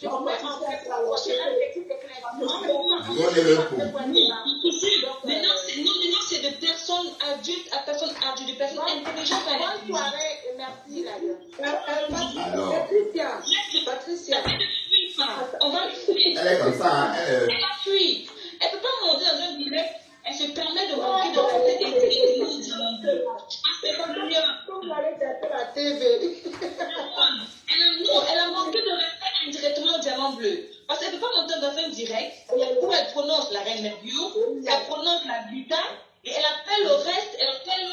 Tu comprends? En fait, c'est un petit peu clair. Maintenant, c'est de personnes adultes à personnes adultes, de personnes intelligentes à intelligentes. Bonne soirée et merci d'ailleurs. Alors. Patricia. On va elle est comme ça, elle va fuir. Elle ne peut pas monter dans un direct. Elle se permet de manquer de respect et de diamant bleu. C'est comme vous allez taper la TV. Elle a manqué de respect indirectement au diamant bleu. Parce qu'elle ne peut pas monter dans un direct où elle prononce la reine Merbiou, elle prononce la Vita, et elle appelle le reste, elle appelle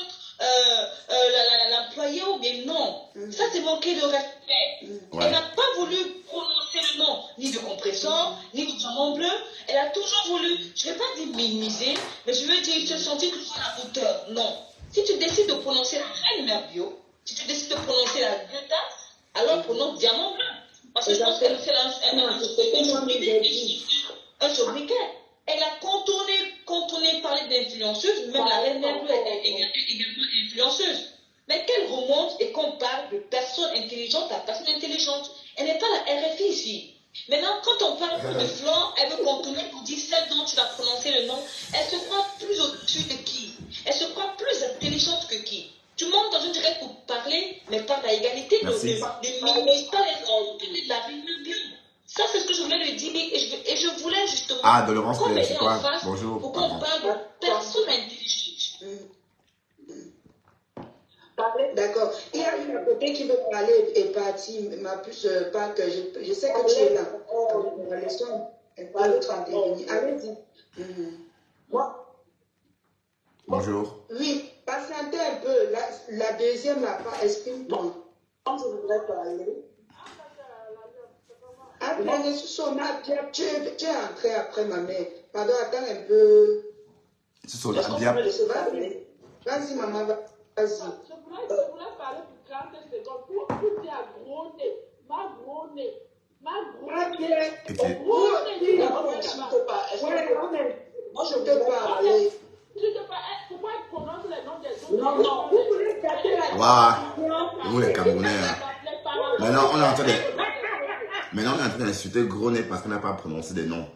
l'employé ou bien non. Ça, c'est manquer de respect. Ouais. Elle n'a pas voulu prononcer le nom ni de compresseur, ni de diamant bleu. Elle a toujours voulu, je ne vais pas dire minimiser, mais je veux dire se sentir que tu sois à la hauteur. Non. Si tu décides de prononcer la reine Merbiou, si tu décides de prononcer la Vita, alors prononce diamant bleu. Parce que je pense qu'elle fait un sobriquet. Elle a contourné, parler d'influenceuse, même la reine Merbiou est également influenceuse. Mais qu'elle remonte et qu'on parle de personnes intelligentes à personnes intelligentes. Elle n'est pas la RFI ici. Maintenant, quand on parle de Flore, elle veut contourner pour dire celle dont tu vas prononcer le nom. Elle se croit plus au-dessus de qui? Elle se croit plus intelligente que qui? Tu montes dans une direct pour parler, mais par la égalité de minimise pas la reine Merbiou. Ça, c'est ce que je voulais lui dire et je voulais justement. Ah, de Laurence, c'est quoi? Bonjour. Pour qu'on parle de personnes intelligentes. D'accord. Il y a une à côté qui veut parler et partie, ma puce pas que je sais que tu es là. Laissons un autre intervenir. Allez-y. Bonjour. Oui, patientez un peu. La deuxième là, exprime-toi. Je voudrais parler. Ah, bien, tu es entré après ma mère. Pardon, attends un peu. Vas-y, maman, vas-y. Je voulais parler pour 30 secondes. Pour dire à gros nez. Ma gros nez. Moi, je te parle. Pourquoi elle prononce les noms des autres? Non, vous voulez gâter la Waouh, vous les Camerounais. Maintenant, on est en train d'insulter gros nez parce qu'on n'a pas prononcé des noms.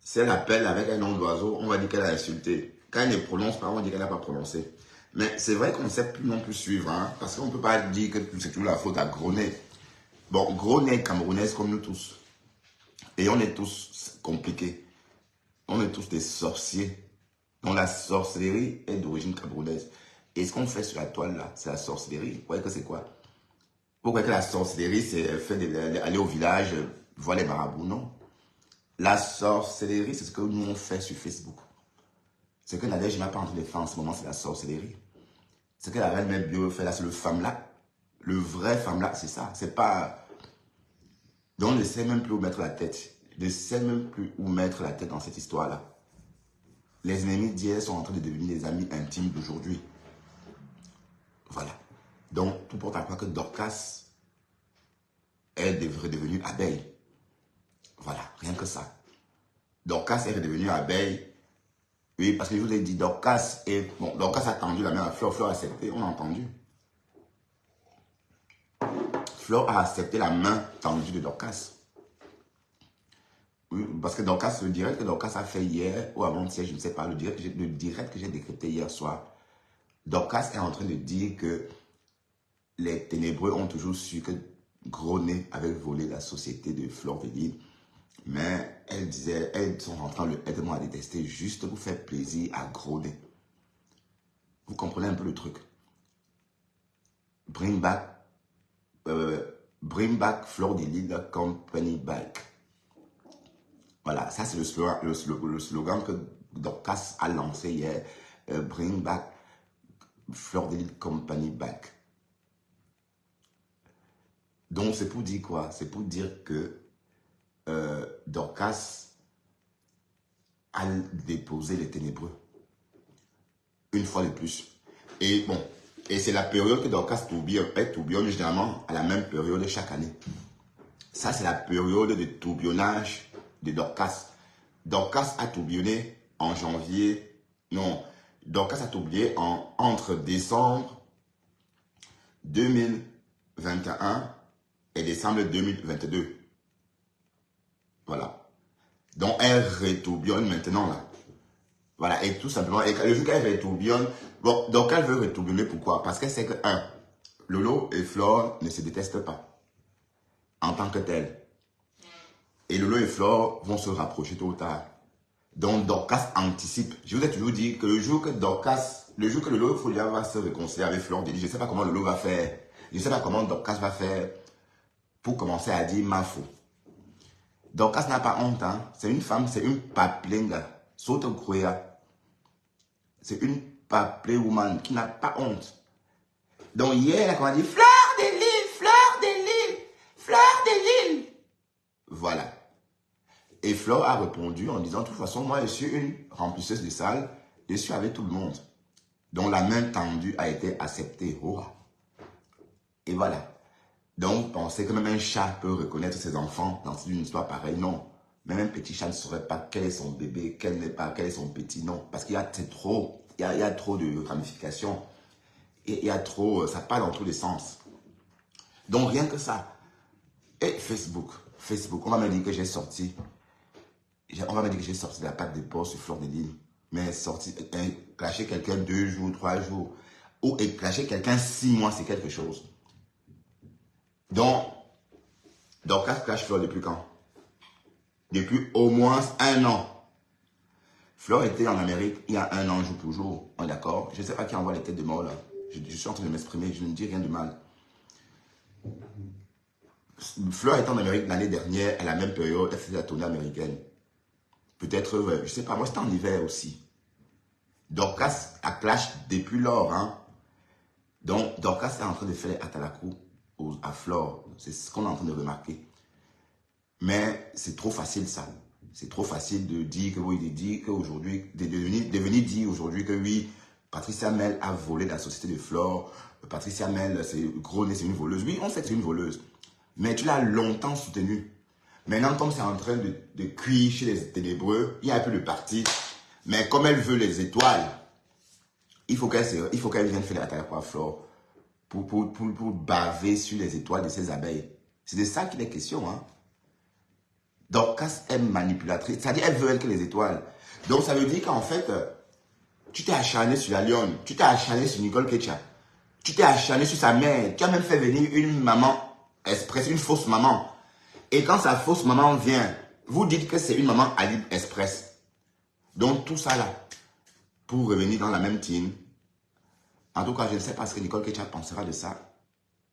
Si elle appelle avec un nom d'oiseau, on va dire qu'elle a insulté. Quand elle ne prononce pas, on dit qu'elle n'a pas prononcé. Mais c'est vrai qu'on ne sait plus non plus suivre, hein, parce qu'on ne peut pas dire que c'est toujours la faute à gros nez. Bon, gros nez camerounaise comme nous tous. Et on est tous compliqués. On est tous des sorciers. Donc la sorcellerie est d'origine camerounaise. Et ce qu'on fait sur la toile là, c'est la sorcellerie. Vous voyez que c'est quoi? Vous croyez que la sorcellerie, c'est fait d'aller au village, voir les marabouts? Non. La sorcellerie, c'est ce que nous on fait sur Facebook. Ce que Nadège n'a pas envie de faire en ce moment, c'est la sorcellerie. Ce que la reine Merbiou fait là, c'est le femme-là. Le vrai femme-là, c'est ça. C'est pas... Donc, on ne sait même plus où mettre la tête. Je ne sais même plus où mettre la tête dans cette histoire-là. Les ennemis d'hier sont en train de devenir des amis intimes d'aujourd'hui. Voilà. Donc, tout porte à croire que Dorcas est redevenue abeille. Voilà, rien que ça. Dorcas est redevenue abeille. Oui, parce que je vous ai dit, Dorcas a tendu la main à Flore, Flore a accepté, on a entendu. Flore a accepté la main tendue de Dorcas. Oui, parce que Dorcas, le direct que Dorcas a fait hier, ou avant-hier, je ne sais pas, le direct que j'ai décrété hier soir, Dorcas est en train de dire que les ténébreux ont toujours su que Gros Nez avait volé la société de Flore Véline. Mais elle disait, elles sont en train de la détester juste pour faire plaisir à Gros Nez. Vous comprenez un peu le truc. Bring back Flore de Lille Company Back. Voilà, ça c'est le slogan que Dorcas a lancé hier. Bring back Flore de Lille Company Back. Donc c'est pour dire quoi? C'est pour dire que Dorcas a déposé les ténébreux. Une fois de plus. Et bon, et c'est la période que Dorcas tourbillonne généralement à la même période chaque année. Ça, c'est la période de tourbillonnage de Dorcas. Dorcas a tourbillonné en janvier. Non, Dorcas a tourbillonné entre décembre 2021 et décembre 2022. Donc, elle retourbillonne maintenant, là. Voilà, et tout simplement, et le jour qu'elle retourbillonne, bon, donc elle veut retourbillonner, pourquoi? Parce qu'elle sait que, Lolo et Flore ne se détestent pas, en tant que tels. Et Lolo et Flore vont se rapprocher tôt ou tard. Donc, Dorcas anticipe. Je vous ai toujours dit que le jour que Lolo Folia va se réconcilier avec Flore, je ne sais pas comment Lolo va faire. Je ne sais pas comment Dorcas va faire pour commencer à dire ma faux. Dorcas n'a pas honte, hein. C'est une femme, c'est une paplinga. Saute Kouya. C'est une paplé woman qui n'a pas honte. Donc hier, quand on a dit Fleur de Lille, Fleur de Lille, Fleur de Lille. Voilà. Et Flore a répondu en disant, de toute façon, moi je suis une remplisseuse de salles, je suis avec tout le monde. Donc la main tendue a été acceptée. Oh. Et voilà. Donc pensez que même un chat peut reconnaître ses enfants dans une histoire pareille. Non. Même un petit chat ne saurait pas quel est son bébé, quel n'est pas, quel est son petit. Non. Parce qu'il y a trop, il y a trop de ramifications. Et il y a trop, ça parle dans tous les sens. Donc rien que ça. Et Facebook, on va me dire que j'ai sorti. On va me dire que j'ai sorti la pâte de porc sur Fleur de Lille. Mais sorti, clasher quelqu'un 2 jours, 3 jours. Ou clasher quelqu'un 6 mois, c'est quelque chose. Donc Dorcas clash Fleur depuis quand? Depuis au moins 1 an. Fleur était en Amérique il y a 1 an, jour pour jour. On est d'accord? Je ne sais pas qui envoie les têtes de mort là. Je suis en train de m'exprimer, je ne dis rien de mal. Fleur était en Amérique l'année dernière, à la même période, elle faisait la tournée américaine. Peut-être, je ne sais pas, moi c'était en hiver aussi. Dorcas a clash depuis lors. Hein. Donc, Dorcas est en train de faire les atalakou à Flore. C'est ce qu'on est en train de remarquer. Mais c'est trop facile ça. C'est trop facile de dire que oui, de dire qu'aujourd'hui, de venir dire aujourd'hui que oui, Patricia Mel a volé la société de Flore. Patricia Mel, c'est gros nez, c'est une voleuse. Oui, on sait que c'est une voleuse. Mais tu l'as longtemps soutenue. Maintenant, comme c'est en train de cuire chez les ténébreux, il n'y a plus de parti. Mais comme elle veut les étoiles, il faut qu'elle vienne faire la taille à Flore pour baver sur les étoiles de ses abeilles. C'est de ça qu'il est question. Hein. Dorcas est manipulatrice. C'est-à-dire qu'elle veut elle que les étoiles. Donc ça veut dire qu'en fait, tu t'es acharné sur la lionne, tu t'es acharné sur Nicole Ketcha, tu t'es acharné sur sa mère, tu as même fait venir une maman express, une fausse maman. Et quand sa fausse maman vient, vous dites que c'est une maman Alib Express. Donc tout ça là, pour revenir dans la même team. En tout cas, je ne sais pas ce que Nicole Ketcha pensera de ça.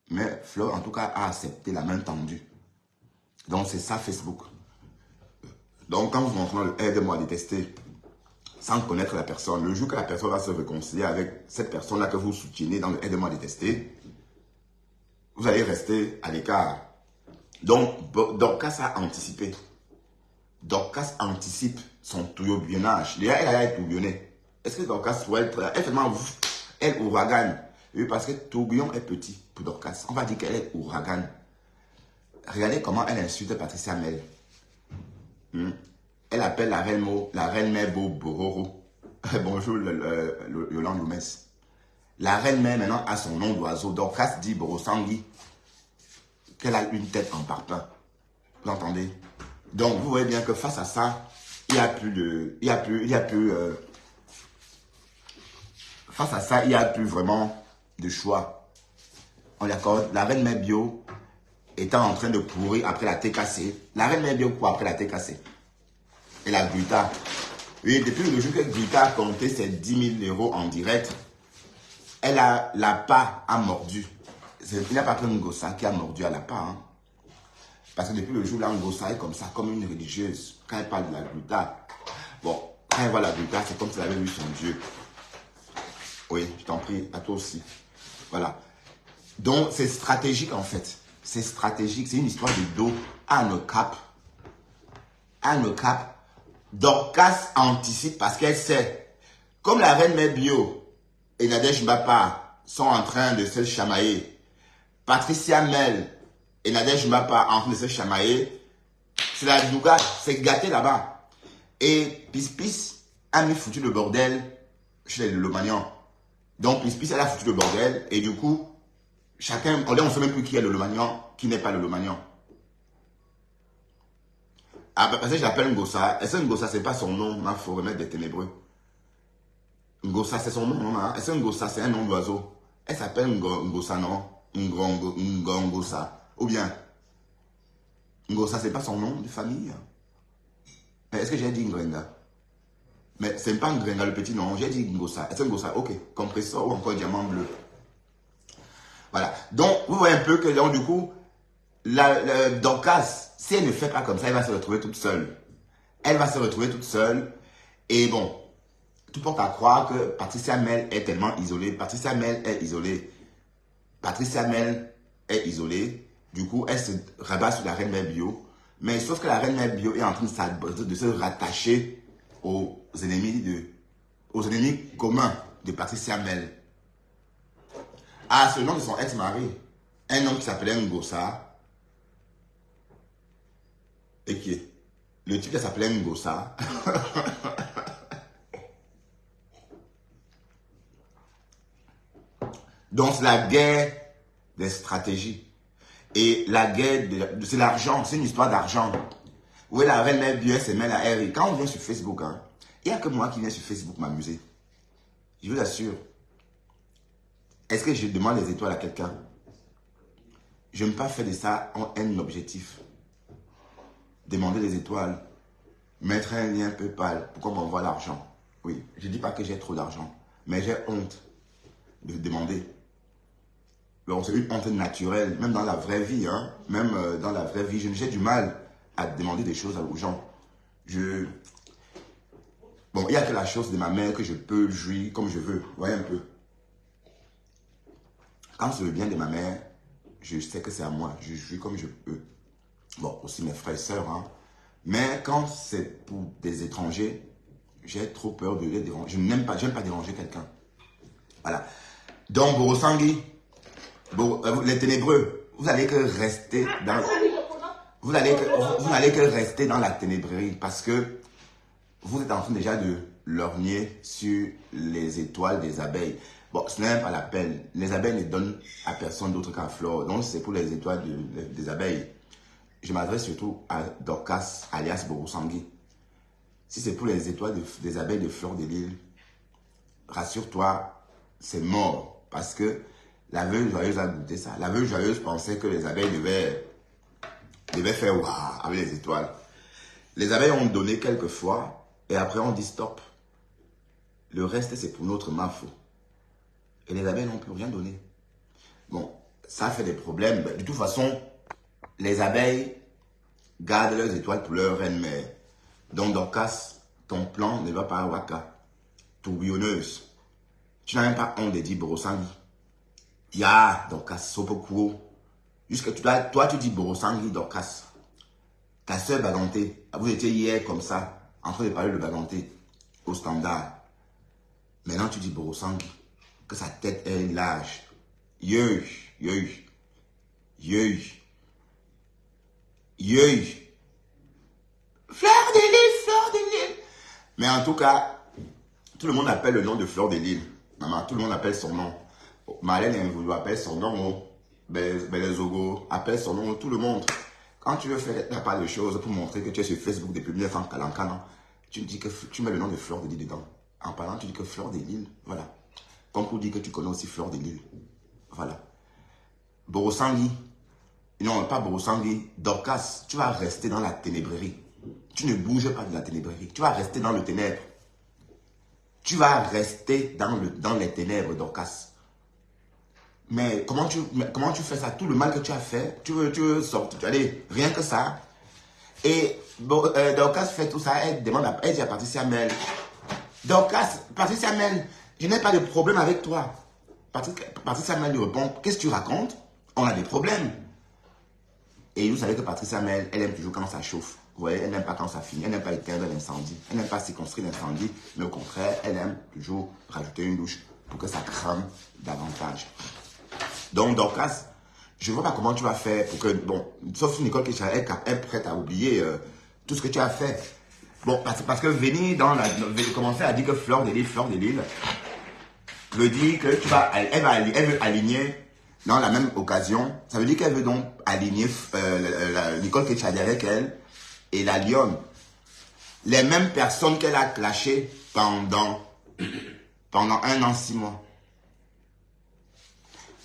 Mais Fleur, en tout cas, a accepté la main tendue. Donc c'est ça Facebook. Donc quand vous rentrez dans le aide-moi à détester, sans connaître la personne, le jour que la personne va se réconcilier avec cette personne-là que vous soutienez dans le aide-moi à détester, vous allez rester à l'écart. Donc, Dorcas a anticipé. Dorcas anticipe son tourbillonnage. Déjà, elle a tourbillonné. Est-ce que Dorcas doit être... Elle ouragane. Oui, parce que tourbillon est petit pour Dorcas. On va dire qu'elle est ouragane. Regardez comment elle insulte Patricia Mel. Elle appelle la reine mère Bororo. Bonjour, Yolande Loumès. La reine mère maintenant a son nom d'oiseau. Dorcas dit Borosangui. Qu'elle a une tête en parpaing. Vous entendez? Donc, vous voyez bien que face à ça, il n'y a plus de... face à ça, il n'y a plus vraiment de choix. On l'accorde. La reine mère bio étant en train de courir après la TKC. La reine mère bio court après la TKC. Et la Guita. Oui, depuis le jour que Guita a compté ses 10 000 euros en direct, elle a la pas a mordu. Il n'y a pas que Ngossa qui a mordu à la part. Hein. Parce que depuis le jour là, Ngossa est comme ça, comme une religieuse. Quand elle parle de la Gluta, bon, quand elle voit la Gluta, c'est comme si elle avait vu son Dieu. Oui, je t'en prie, à toi aussi. Voilà. Donc, c'est stratégique en fait. C'est stratégique, c'est une histoire de dos à nos cap. À nos cap. Dorcas anticipe parce qu'elle sait. Comme la reine mère bio et Nadège Mbapa sont en train de se chamailler. Patricia Mel et Nadège Mbapa en train de se chamailler. C'est la nougade, c'est gâté là-bas. Et Pispis a mis foutu le bordel chez les Lomagnan. Donc Pispis elle a foutu le bordel et du coup, chacun, on ne sait même plus qui est le Lomagnan, qui n'est pas le Lomagnan. Ah, parce que je l'appelle Ngossa. Est-ce que Ngossa, c'est pas son nom? Il faut remettre des ténébreux. Ngossa, c'est son nom, non? Est-ce que Ngossa, c'est un nom d'oiseau? Elle s'appelle Ngossa, non? Ngossa. Ou bien, Ngossa, c'est pas son nom de famille? Mais est-ce que j'ai dit Ngrenga? Mais c'est pas Ngrenga le petit nom, j'ai dit Ngossa. Est-ce que Ngossa? Ok, compresseur ou encore diamant bleu. Voilà. Donc, vous voyez un peu que, donc, du coup, Dorcas, si elle ne fait pas comme ça, elle va se retrouver toute seule. Elle va se retrouver toute seule. Et bon, tout porte à croire que Patricia Mel est tellement isolée. Patricia Mel est isolée. Patricia Mel est isolée. Du coup, elle se rabat sur la reine mère bio. Mais sauf que la reine mère bio est en train de se rattacher aux ennemis communs de Patricia Mel. Ah, c'est le nom de son ex-mari. Un homme qui s'appelait Ngossa. Et qui est? Le type qui s'appelait Ngossa. Donc, c'est la guerre des stratégies. Et la guerre, c'est l'argent, c'est une histoire d'argent. Oui, la reine mère bio, elle se mêle à Harry. Quand on vient sur Facebook, hein, il n'y a que moi qui viens sur Facebook m'amuser. Je vous assure. Est-ce que je demande les étoiles à quelqu'un? Je n'aime pas faire de ça en un objectif. Demander les étoiles. Mettre un lien PayPal pour qu'on m'envoie l'argent. Oui, je ne dis pas que j'ai trop d'argent. Mais j'ai honte de demander. Donc, c'est une honte naturelle, même dans la vraie vie. Hein, même dans la vraie vie, j'ai du mal à demander des choses aux gens. Bon, il n'y a que la chose de ma mère que je peux jouir comme je veux. Vous voyez un peu. Quand c'est le bien de ma mère, je sais que c'est à moi. Je jouis comme je peux. Bon, aussi mes frères et sœurs. Hein. Mais quand c'est pour des étrangers, j'ai trop peur de les déranger. Je n'aime pas déranger quelqu'un. Voilà. Donc, Borosangui, les ténébreux, vous n'allez que rester dans... Vous n'allez que rester dans la ténébrerie parce que vous êtes en train déjà de lorgner sur les étoiles des abeilles. Bon, ce n'est pas la peine. Les abeilles ne donnent à personne d'autre qu'à Flore. Donc, c'est pour les étoiles des abeilles. Je m'adresse surtout à Dorcas, alias Borosangui. Si c'est pour les étoiles des abeilles de Fleur de Lille, rassure-toi, c'est mort. Parce que la veuve joyeuse a goûté ça. La veuve joyeuse pensait que les abeilles devaient faire waouh avec les étoiles. Les abeilles ont donné quelques fois et après on dit stop. Le reste, c'est pour notre mafo. Et les abeilles n'ont plus rien donné. Bon, ça fait des problèmes. De toute façon, les abeilles gardent leurs étoiles pour leur reine mère. Donc, Dorcas, ton plan ne va pas à Waka. Tourbillonneuse. Tu n'as même pas honte de dire Borosangui. Ya, Dorcas, Sopokuro. Jusque toi, tu dis Borosangui, Dorcas. Ta soeur Baganté, vous étiez hier comme ça, en train de parler de Baganté au standard. Maintenant, tu dis Borosangui, que sa tête est large. Yeuy, yeuy, yeuy, yeuy. Fleur de Lille, Fleur de Lille. Mais en tout cas, tout le monde appelle le nom de Fleur de Lille. Maman, tout le monde appelle son nom. Marlène vous appelle son nom. Belezogo appelle son nom. Tout le monde. Quand tu veux faire la part de choses pour montrer que tu es sur Facebook depuis 1940, tu dis que tu mets le nom de Fleur de Lille dedans. En parlant, tu dis que Fleur de Lille, voilà. Comme pour dire que tu connais aussi Fleur de Lille. Voilà. Borosangui. Non, pas Borosangui. Dorcas, tu vas rester dans la ténébrerie. Tu ne bouges pas de la ténébrerie. Tu vas rester dans le ténèbre. Tu vas rester dans les ténèbres, Dorcas. Mais comment tu fais ça? Tout le mal que tu as fait, tu veux sortir. Allez, rien que ça. Et Dorcas fait tout ça. Elle demande elle dit à Patricia Mel. Dorcas, Patricia Mel, je n'ai pas de problème avec toi. Patricia Mel lui répond, qu'est-ce que tu racontes? On a des problèmes. Et vous savez que Patricia Mel, elle aime toujours quand ça chauffe. Vous voyez, elle n'aime pas quand ça finit. Elle n'aime pas éteindre l'incendie. Elle n'aime pas circonscrire l'incendie. Mais au contraire, elle aime toujours rajouter une douche pour que ça crame davantage. Donc, Dorcas, je ne vois pas comment tu vas faire pour que... Bon, sauf si Nicole Kéchara est prête à oublier tout ce que tu as fait. Bon, parce que venir commencer à dire que Fleur de Lille, veut dire que elle veut aligner dans la même occasion. Ça veut dire qu'elle veut donc aligner Nicole Kéchara avec elle et la lionne. Les mêmes personnes qu'elle a clashées pendant 1 an, 6 mois.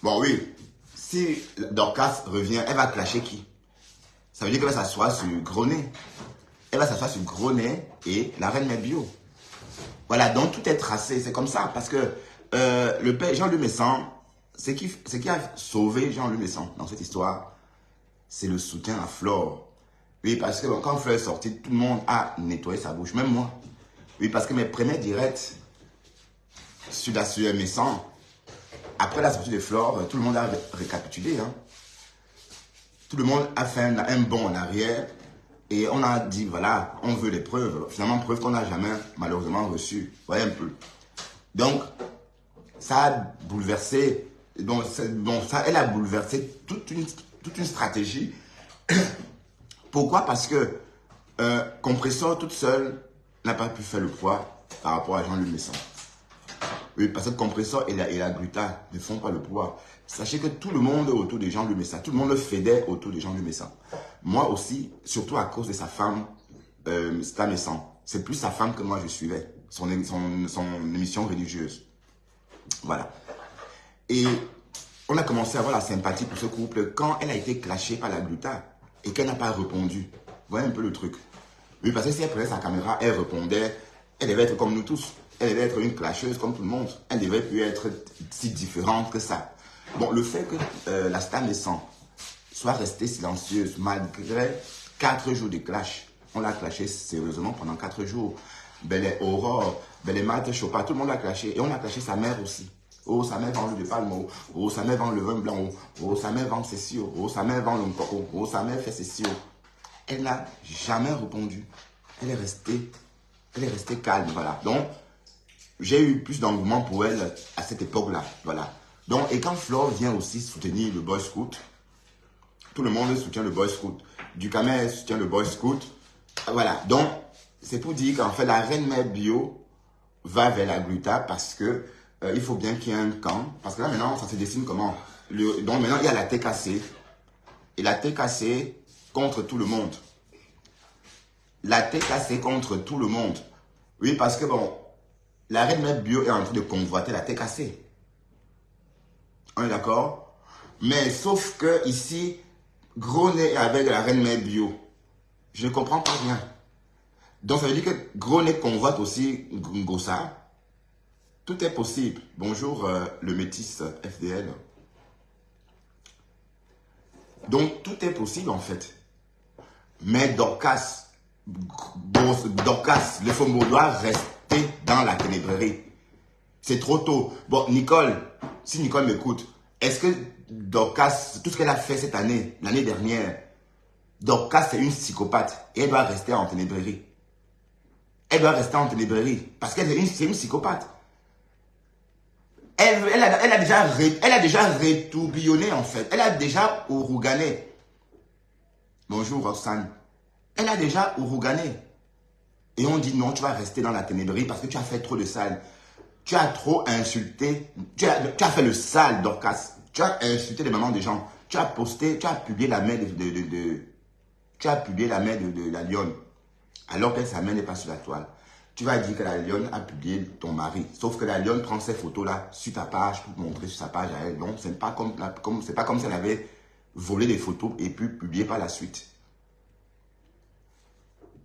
Bon, oui. Si Dorcas revient, elle va clasher qui? Ça veut dire qu'elle va s'asseoir sur Gros Nez. Elle va s'asseoir sur Gros Nez et la reine Mebio. Voilà, donc tout est tracé. C'est comme ça. Parce que le père Jean-Louis Messan, ce qui a sauvé Jean-Louis Messan dans cette histoire, c'est le soutien à Flore. Oui, parce que bon, quand Flore est sortie, tout le monde a nettoyé sa bouche, même moi. Oui, parce que mes premiers directs sur Messan, après la sortie de Flore, tout le monde a récapitulé. Hein. Tout le monde a fait un bond en arrière et on a dit, voilà, on veut les preuves. Finalement, preuves qu'on n'a jamais malheureusement reçues. Vous voyez un peu. Donc, ça a bouleversé, elle a bouleversé toute une stratégie. Pourquoi? Parce que Compressor toute seule n'a pas pu faire le poids par rapport à Jean-Louis Messan. Oui, parce que Compressor et la Gluta ne font pas le poids. Sachez que tout le monde est autour de Jean-Louis Messan. Tout le monde le fédère autour de Jean-Louis Messan. Moi aussi, surtout à cause de sa femme, Sta Messan. C'est plus sa femme que moi je suivais. Son émission religieuse. Voilà. Et on a commencé à avoir la sympathie pour ce couple quand elle a été clashée par la Gluta et qu'elle n'a pas répondu. Vous voyez un peu le truc. Oui, parce que si elle prenait sa caméra, elle répondait. Elle devait être comme nous tous. Elle devait être une clasheuse comme tout le monde. Elle devait plus être si différente que ça. Bon, le fait que la Sta Messan soit restée silencieuse malgré 4 jours de clash. On l'a clashé sérieusement pendant 4 jours. Belle Aurore, Belle Malte Chopin, tout le monde l'a clashé. Et on a clashé sa mère aussi. Oh, sa mère vend le de palme. Oh, sa mère vend le vin blanc. Oh, sa mère vend ceci. Oh, sa mère vend le coco. Oh, sa mère fait ceci. Elle n'a jamais répondu. Elle est restée calme. Voilà. Donc, j'ai eu plus d'engouement pour elle à cette époque-là. Voilà. Donc, et quand Flore vient aussi soutenir le Boy Scout, tout le monde soutient le Boy Scout. Ducamel soutient le Boy Scout. Voilà. Donc, c'est pour dire qu'en fait, la reine mère bio va vers la Gluta parce que il faut bien qu'il y ait un camp. Parce que là, maintenant, ça se dessine comment? Donc, maintenant, il y a la TKC. Et la TKC contre tout le monde. La TKC contre tout le monde. Oui, parce que bon, la reine mère bio est en train de convoiter la TKC. On est d'accord? Mais sauf que ici, Gros Nez est avec la reine mère bio. Je ne comprends pas bien. Donc, ça veut dire que Gros Nez convoite aussi Ngossa. Tout est possible. Bonjour, le métis FDL. Donc, tout est possible, en fait. Mais Dorcas, le Fombo doit rester dans la ténébrerie. C'est trop tôt. Bon, Nicole, si Nicole m'écoute, est-ce que Dorcas, tout ce qu'elle a fait cette année, l'année dernière, Dorcas c'est une psychopathe et elle doit rester en ténébrerie. Elle doit rester en ténébrerie parce qu'elle c'est une psychopathe. Elle a déjà retourbillonné en fait. Elle a déjà ourougané. Bonjour Roxane. Elle a déjà ourougané. Et on dit non, tu vas rester dans la ténébrerie parce que tu as fait trop de sale. Tu as trop insulté. Tu as fait le sale, Dorcas. Tu as insulté les mamans des gens. Tu as posté, tu as publié la main tu as publié la main de la lionne. Alors que sa main n'est pas sur la toile. Tu vas dire que la lionne a publié ton mari. Sauf que la lionne prend ces photos-là sur ta page pour montrer sur sa page à elle. Donc, c'est pas comme si elle avait volé des photos et puis publié par la suite.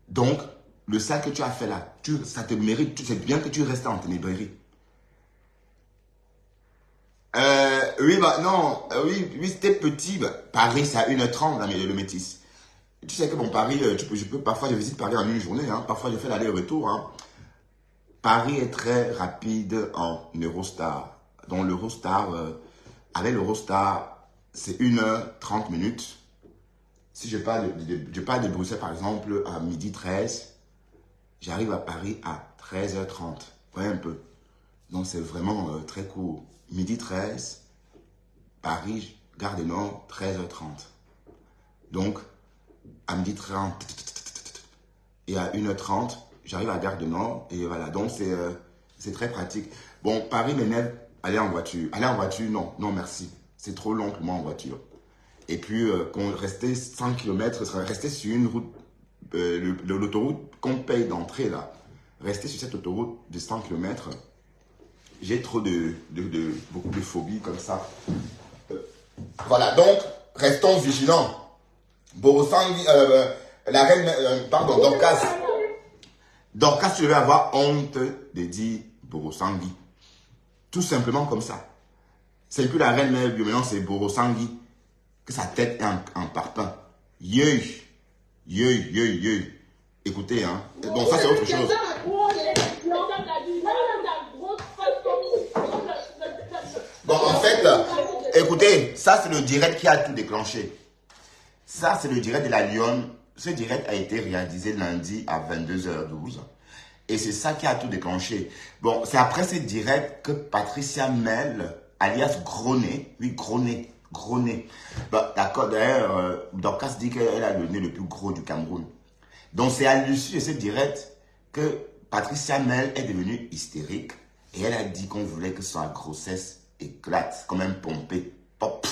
Donc, le sale que tu as fait là, ça te mérite. C'est bien que tu restes en ténébrerie. Oui, bah non. Oui, c'était petit. Bah, Paris, c'est à 1h30, là, le métis. Tu sais que bon, Paris, parfois je visite Paris en une journée. Hein, parfois, je fais l'aller-retour. Hein. Paris est très rapide en Eurostar. Donc, l'Eurostar, avec l'Eurostar, c'est 1h30 minutes. Si je pars de Bruxelles, par exemple, à 12h13, j'arrive à Paris à 13h30. Ouais, un peu. Donc, c'est vraiment très court. 12h13, Paris, Gare du Nord, 13h30. Donc, à 12h30 et à 1h30, j'arrive à Gare du Nord. Et voilà, donc c'est très pratique. Bon, Paris m'énerve, aller en voiture. Aller en voiture, non merci. C'est trop long pour moi en voiture. Et puis, rester 100 km, rester sur une route l'autoroute qu'on paye d'entrée là, rester sur cette autoroute de 100 km, j'ai trop beaucoup de phobies comme ça. Voilà, donc, restons vigilants. Borosangui, la reine, pardon, Dorcas, tu devais avoir honte de dire Borosangui. Tout simplement comme ça. C'est plus la reine mère bio, maintenant c'est Borosangui. Que sa tête est en parpaing. Yeuy. Écoutez, hein. Donc ça c'est autre chose. Bon, en fait, écoutez, ça c'est le direct qui a tout déclenché. Ça c'est le direct de la Lyon. Ce direct a été réalisé lundi à 22h12. Et c'est ça qui a tout déclenché. Bon, c'est après ce direct que Patricia Mel, alias Gronet, oui, Gronet. Bah, d'accord, d'ailleurs, Dorcas dit qu'elle a le nez le plus gros du Cameroun. Donc c'est à l'issue de ce direct que Patricia Mel est devenue hystérique. Et elle a dit qu'on voulait que sa grossesse éclate, comme un pompé. Pop.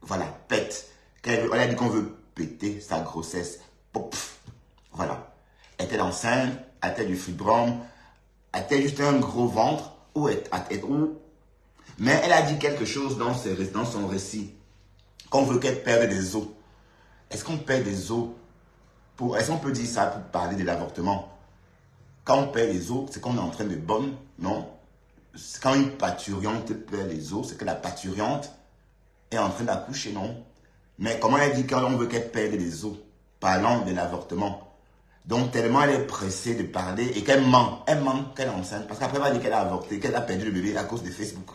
Voilà, pète. Elle a dit qu'on veut péter sa grossesse. Pop. Voilà. Est-elle enceinte? A-t-elle du fibrome? A-t-elle juste un gros ventre? Où? Mais elle a dit quelque chose dans son récit. Qu'on veut qu'elle perde des os. Est-ce qu'on perd des os? Est-ce qu'on peut dire ça pour parler de l'avortement? Quand on perd les os, c'est qu'on est en train de bonne, non? Quand une parturiente perd les os, c'est que la parturiente est en train d'accoucher, non? Mais comment elle dit qu'on veut qu'elle perde les os? Parlant de l'avortement. Donc tellement elle est pressée de parler et qu'elle ment. Elle ment qu'elle est enceinte. Parce qu'après elle va dire qu'elle a avorté, qu'elle a perdu le bébé à cause de Facebook.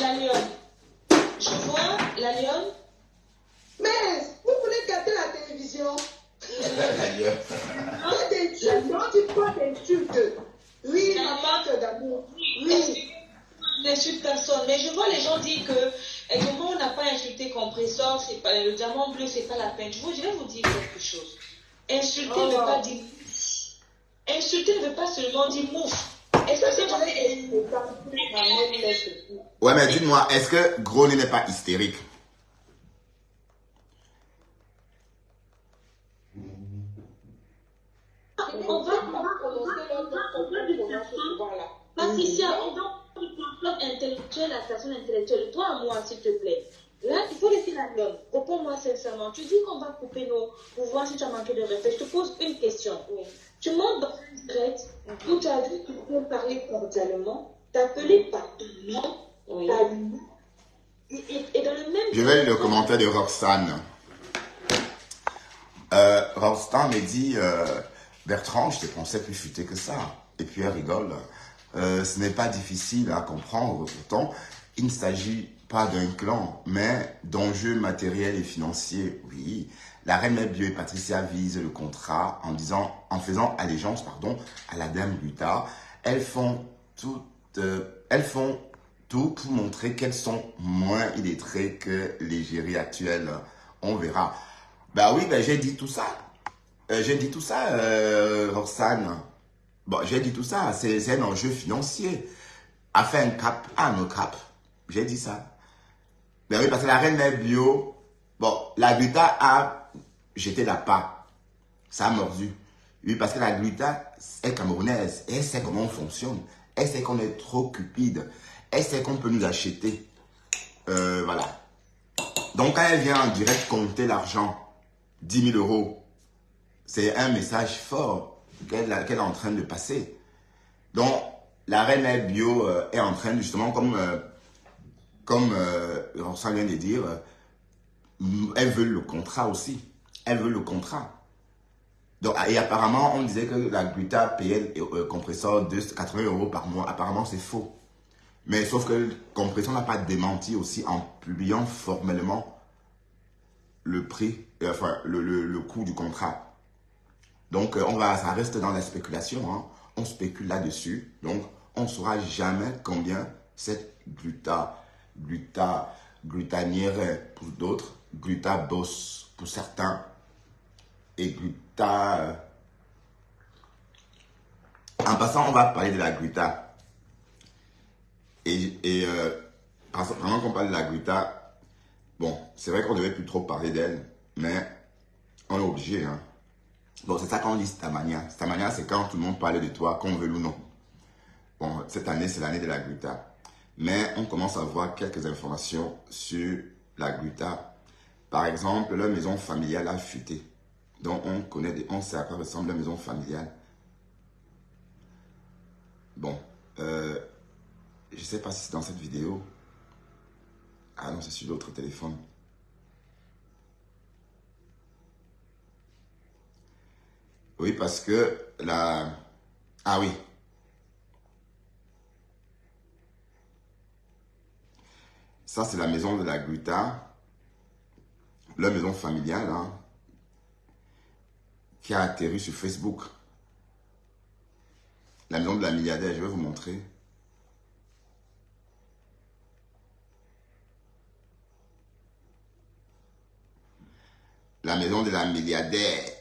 La lionne. Je vois la lionne. Mais vous voulez gâter la télévision? Pas d'insultes. Oui, ma part d'amour. Oui. N'insulte personne. Mais je vois les gens dire que comment on n'a pas insulté Compressor, c'est pas le diamant bleu, c'est pas la peine. Je vais vous dire quelque chose. Insulter ne veut pas dire insulter ne veut pas seulement dire mouf. Est-ce que c'est ouais, mais dites-moi, est-ce que Gronet n'est pas hystérique? On va Patricia, on va du intellectuel à personne intellectuelle. Toi à moi, s'il te plaît. Là, il faut laisser la lionne. Réponds-moi sincèrement. Tu dis qu'on va couper nos pouvoirs si tu as manqué de respect. Je te pose une question. Oui. Tu montes dans une traite où tu as dit qu'il faut parler cordialement, t'appeler par ton nom, oui. Et dans le même... Je vais lire le commentaire de Roxane. Roxane me dit... Bertrand, je te pensais plus futé que ça. Et puis elle rigole. Ce n'est pas difficile à comprendre. Pourtant, il ne s'agit pas d'un clan, mais d'enjeux matériels et financiers. Oui, la reine Mère Bio et Patricia visent le contrat en faisant allégeance, à la dame Luta. Elles font tout pour montrer qu'elles sont moins illettrées que l'égérie actuelle. On verra. Bah oui, j'ai dit tout ça. Roxane. Bon, j'ai dit tout ça. C'est un enjeu financier. A fait un cap, no cap. J'ai dit ça. Ben oui, parce que la reine Mère Bio, bon, la gluta a jeté la part. Ça a mordu. Oui, parce que la gluta est camerounaise. Elle sait comment on fonctionne. Elle sait qu'on est trop cupide. Elle sait qu'on peut nous acheter. Voilà. Donc, quand elle vient en direct compter l'argent, 10 000 euros, c'est un message fort qu'elle est en train de passer. Donc, la reine Mère Bio est en train, justement, comme Roxane vient de dire, elle veut le contrat aussi. Elle veut le contrat. Donc, et apparemment, on disait que la Gluta payait Compressor 80 euros par mois. Apparemment, c'est faux. Mais sauf que Compressor n'a pas démenti aussi en publiant formellement le prix, enfin, le coût du contrat. Donc, ça reste dans la spéculation. Hein. On spécule là-dessus. Donc, on ne saura jamais combien cette glutanière pour d'autres, gluta boss pour certains, et gluta. En passant, on va parler de la gluta. Pendant qu'on parle de la gluta, bon, c'est vrai qu'on ne devait plus trop parler d'elle, mais on est obligé. Hein. Bon, c'est ça qu'on dit Stamania. Stamania, c'est quand tout le monde parle de toi, qu'on veut ou non. Bon, cette année, c'est l'année de la gluta. Mais on commence à voir quelques informations sur la gluta. Par exemple, leur maison familiale a fuité. Donc, on sait à quoi ressemble leur maison familiale. Bon, je ne sais pas si c'est dans cette vidéo. Ah non, c'est sur l'autre téléphone. Oui, parce que la... Ah oui. Ça, c'est la maison de la gluta. Leur maison familiale, hein, qui a atterri sur Facebook. La maison de la milliardaire, je vais vous montrer. La maison de la milliardaire.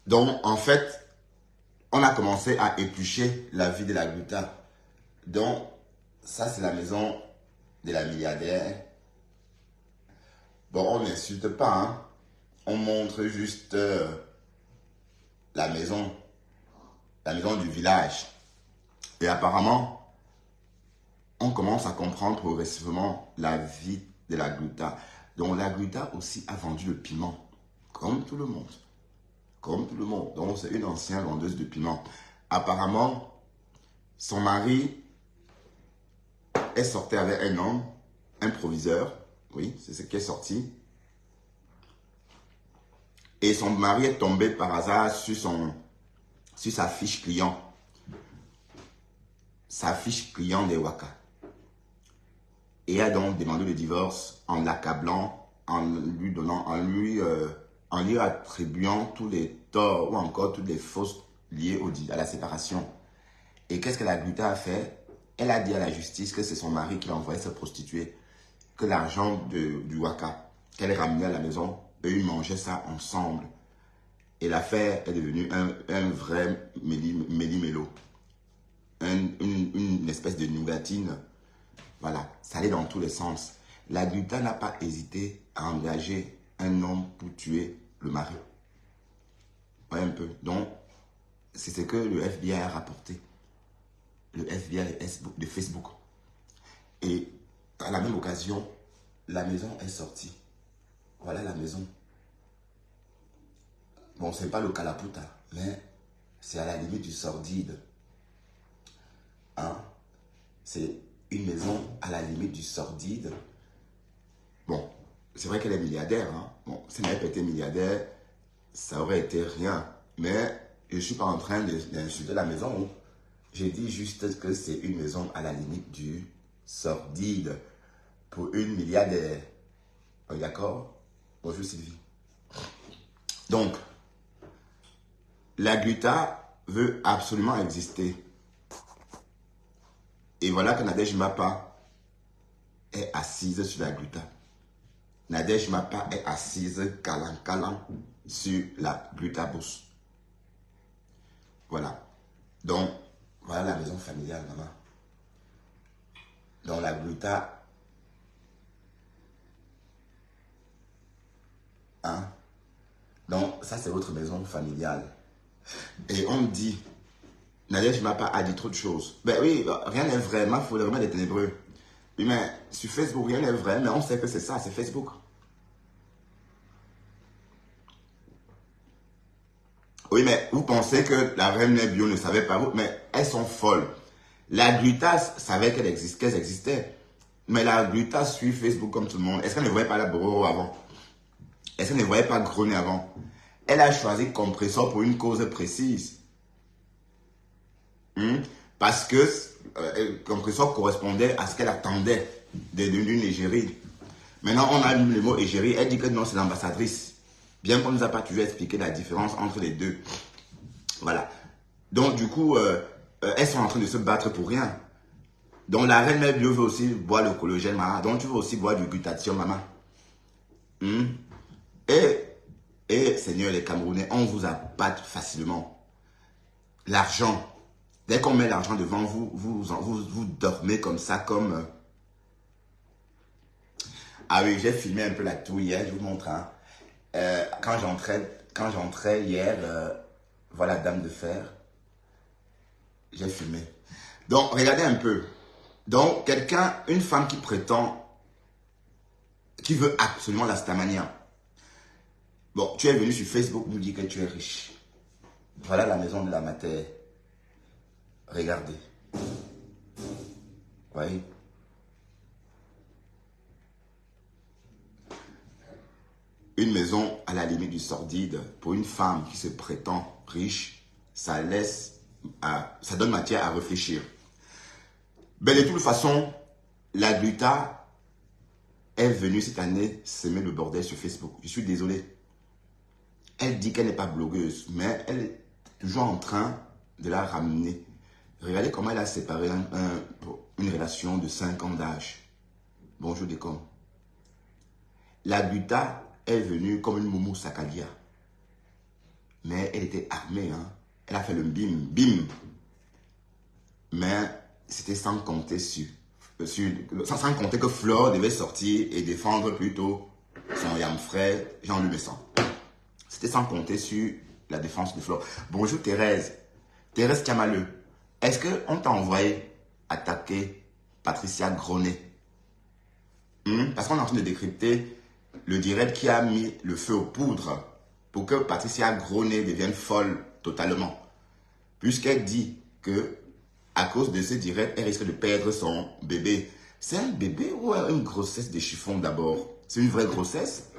Donc, en fait, on a commencé à éplucher la vie de la gluta. Donc, ça, c'est la maison de la milliardaire. Bon, on n'insulte pas, hein. On montre juste la maison du village. Et apparemment, on commence à comprendre progressivement la vie de la gluta. Donc, la gluta aussi a vendu le piment, comme tout le monde. Comme tout le monde. Donc, c'est une ancienne vendeuse de piment. Apparemment, son mari est sorti avec un homme, un proviseur. Oui, c'est ce qui est sorti. Et son mari est tombé par hasard sur sa fiche client. Sa fiche client des Waka. Et a donc demandé le divorce en l'accablant, en lui attribuant tous les torts ou encore toutes les fausses liées à la séparation. Et qu'est-ce que la gluta a fait? Elle a dit à la justice que c'est son mari qui l'a envoyé se prostituer, que l'argent du Waka qu'elle ramenait à la maison, eux ils mangeaient ça ensemble. Et l'affaire est devenue un vrai méli-mélo. Une espèce de nougatine. Voilà, ça allait dans tous les sens. La gluta n'a pas hésité à engager un homme pour tuer le mari. Ouais, un peu. Donc, c'est ce que le FBI a rapporté. Le FBI de Facebook. Et à la même occasion, la maison est sortie. Voilà la maison. Bon, c'est pas le Kalaputa, mais c'est à la limite du sordide. Hein? C'est une maison à la limite du sordide. Bon, c'est vrai qu'elle est milliardaire. Hein? Bon, si elle n'avait pas été milliardaire, ça aurait été rien. Mais je ne suis pas en train d'insulter la maison. J'ai dit juste que c'est une maison à la limite du sordide pour une milliardaire. D'accord? Bonjour Sylvie. Donc, la gluta veut absolument exister. Et voilà que Nadège Mapa est assise sur la gluta. Nadège Mapa est assise calant sur la gluta bourse. Voilà. Donc, voilà la maison familiale, maman. Donc, la gluta. Hein? Donc, ça, c'est votre maison familiale. Et on me dit, Nadège Mapa a dit trop de choses. Ben oui, rien n'est vrai. Il faut vraiment des ténébreux. Oui, mais sur Facebook, rien n'est vrai. Mais on sait que c'est ça, c'est Facebook. Oui, mais vous pensez que la reine mère bio ne savait pas vous, mais elles sont folles. La gluta savait qu'elles existaient. Mais la gluta suit Facebook comme tout le monde. Est-ce qu'elle ne voyait pas la Bororo avant? Est-ce qu'elle ne voyait pas Groné avant? Elle a choisi Compressor pour une cause précise. Parce que Compressor correspondait à ce qu'elle attendait d'une égérie. Maintenant, on a lu le mot égérie. Elle dit que non, c'est l'ambassadrice. Bien qu'on ne nous a pas toujours expliqué la différence entre les deux. Voilà. Donc, du coup, elles sont en train de se battre pour rien. Donc la reine mère bio veut aussi boire le collagène, maman. Donc tu veux aussi boire du glutathion, maman. Hmm? Et Seigneur, les Camerounais, on vous appâte facilement. L'argent. Dès qu'on met l'argent devant vous, vous dormez comme ça, comme... Ah oui, j'ai filmé un peu la tour hier, je vous montre. Hein. Quand j'entrais hier, voilà Dame de Fer, j'ai filmé. Donc, regardez un peu. Donc, une femme qui prétend, qui veut absolument la stamania. Bon, tu es venu sur Facebook nous dire que tu es riche. Voilà la maison de la matière. Regardez. Voyez. Une maison à la limite du sordide pour une femme qui se prétend riche, ça donne matière à réfléchir. Ben, de toute façon, la Gluta est venue cette année semer le bordel sur Facebook. Je suis désolé. Elle dit qu'elle n'est pas blogueuse, mais elle est toujours en train de la ramener. Regardez comment elle a séparé une relation de 5 ans d'âge. Bonjour Décom. La Gluta est venue comme une Momo Sakalia. Mais elle était armée. Hein. Elle a fait le bim, bim. Mais c'était sans compter sans compter que Flore devait sortir et défendre plutôt son yam frère Jean-Louis Besson. C'était sans compter sur la défense de Flore. Bonjour Thérèse. Thérèse Kamaleu. Est-ce qu'on t'a envoyé attaquer Patricia Gronet? Parce qu'on est en train de décrypter le direct qui a mis le feu aux poudres pour que Patricia Gronet devienne folle totalement. Puisqu'elle dit que à cause de ce direct, elle risque de perdre son bébé. C'est un bébé ou une grossesse de chiffon d'abord? C'est une vraie grossesse?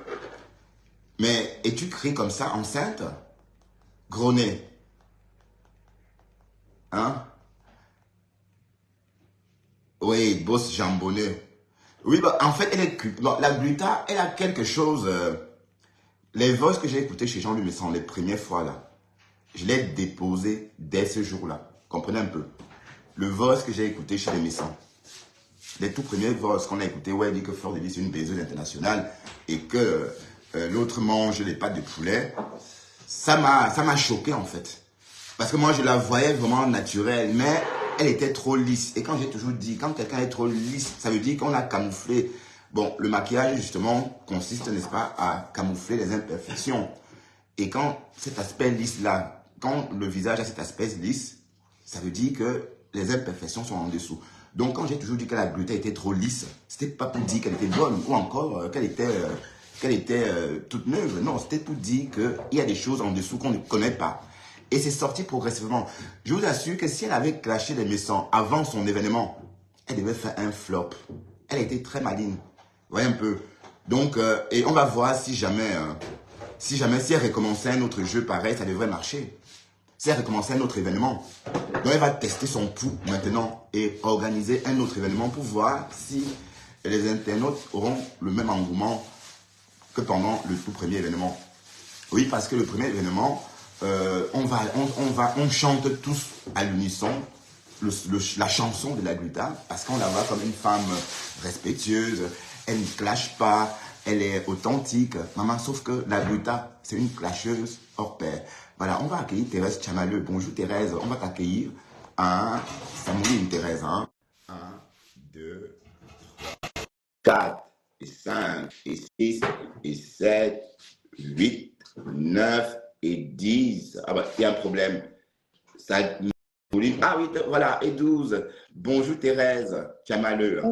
Mais es-tu cries comme ça, enceinte? Gronet. Hein? Oui, boss jambonneux. Oui, bah, en fait, elle est... Bon, la Gluta, elle a quelque chose... les voix que j'ai écoutées chez Jean-Louis Messon les premières fois, là, je l'ai déposé dès ce jour-là. Comprenez un peu. Le voice que j'ai écouté chez les Messons, les tout premiers voices qu'on a écouté, où elle dit que Flore de Lys c'est une baiseuse internationale et que l'autre mange les pâtes de poulet, ça m'a choqué en fait. Parce que moi je la voyais vraiment naturelle, mais elle était trop lisse. Et quand j'ai toujours dit, quand quelqu'un est trop lisse, ça veut dire qu'on l'a camouflé. Bon, le maquillage justement consiste, n'est-ce pas, à camoufler les imperfections. Et quand cet aspect lisse-là, quand le visage a cet aspect lisse, ça veut dire que les imperfections sont en dessous. Donc, quand j'ai toujours dit que la Gluta était trop lisse, c'était pas pour dire qu'elle était bonne ou encore qu'elle était toute neuve. Non, c'était pour dire qu'il y a des choses en dessous qu'on ne connaît pas. Et c'est sorti progressivement. Je vous assure que si elle avait clashé les Messons avant son événement, elle devait faire un flop. Elle était très maligne. Vous voyez un peu. Donc, et on va voir si jamais si elle recommençait un autre jeu pareil, ça devrait marcher. Si elle recommençait un autre événement, donc elle va tester son pouls maintenant et organiser un autre événement pour voir si les internautes auront le même engouement que pendant le tout premier événement. Oui, parce que le premier événement, on chante tous à l'unisson la chanson de la Gluta parce qu'on la voit comme une femme respectueuse, elle ne clash pas, elle est authentique. Maman, sauf que la Gluta, c'est une clasheuse hors pair. Voilà, on va accueillir Thérèse Chamaleu. Bonjour Thérèse, on va t'accueillir. Ça mouille une Thérèse. 1, 2, 4, et 5, et 6, et 7, 8, 9, et 10. Ah bah, il y a un problème. Ça mouline. Ah oui, voilà, et 12. Bonjour Thérèse Chamaleu.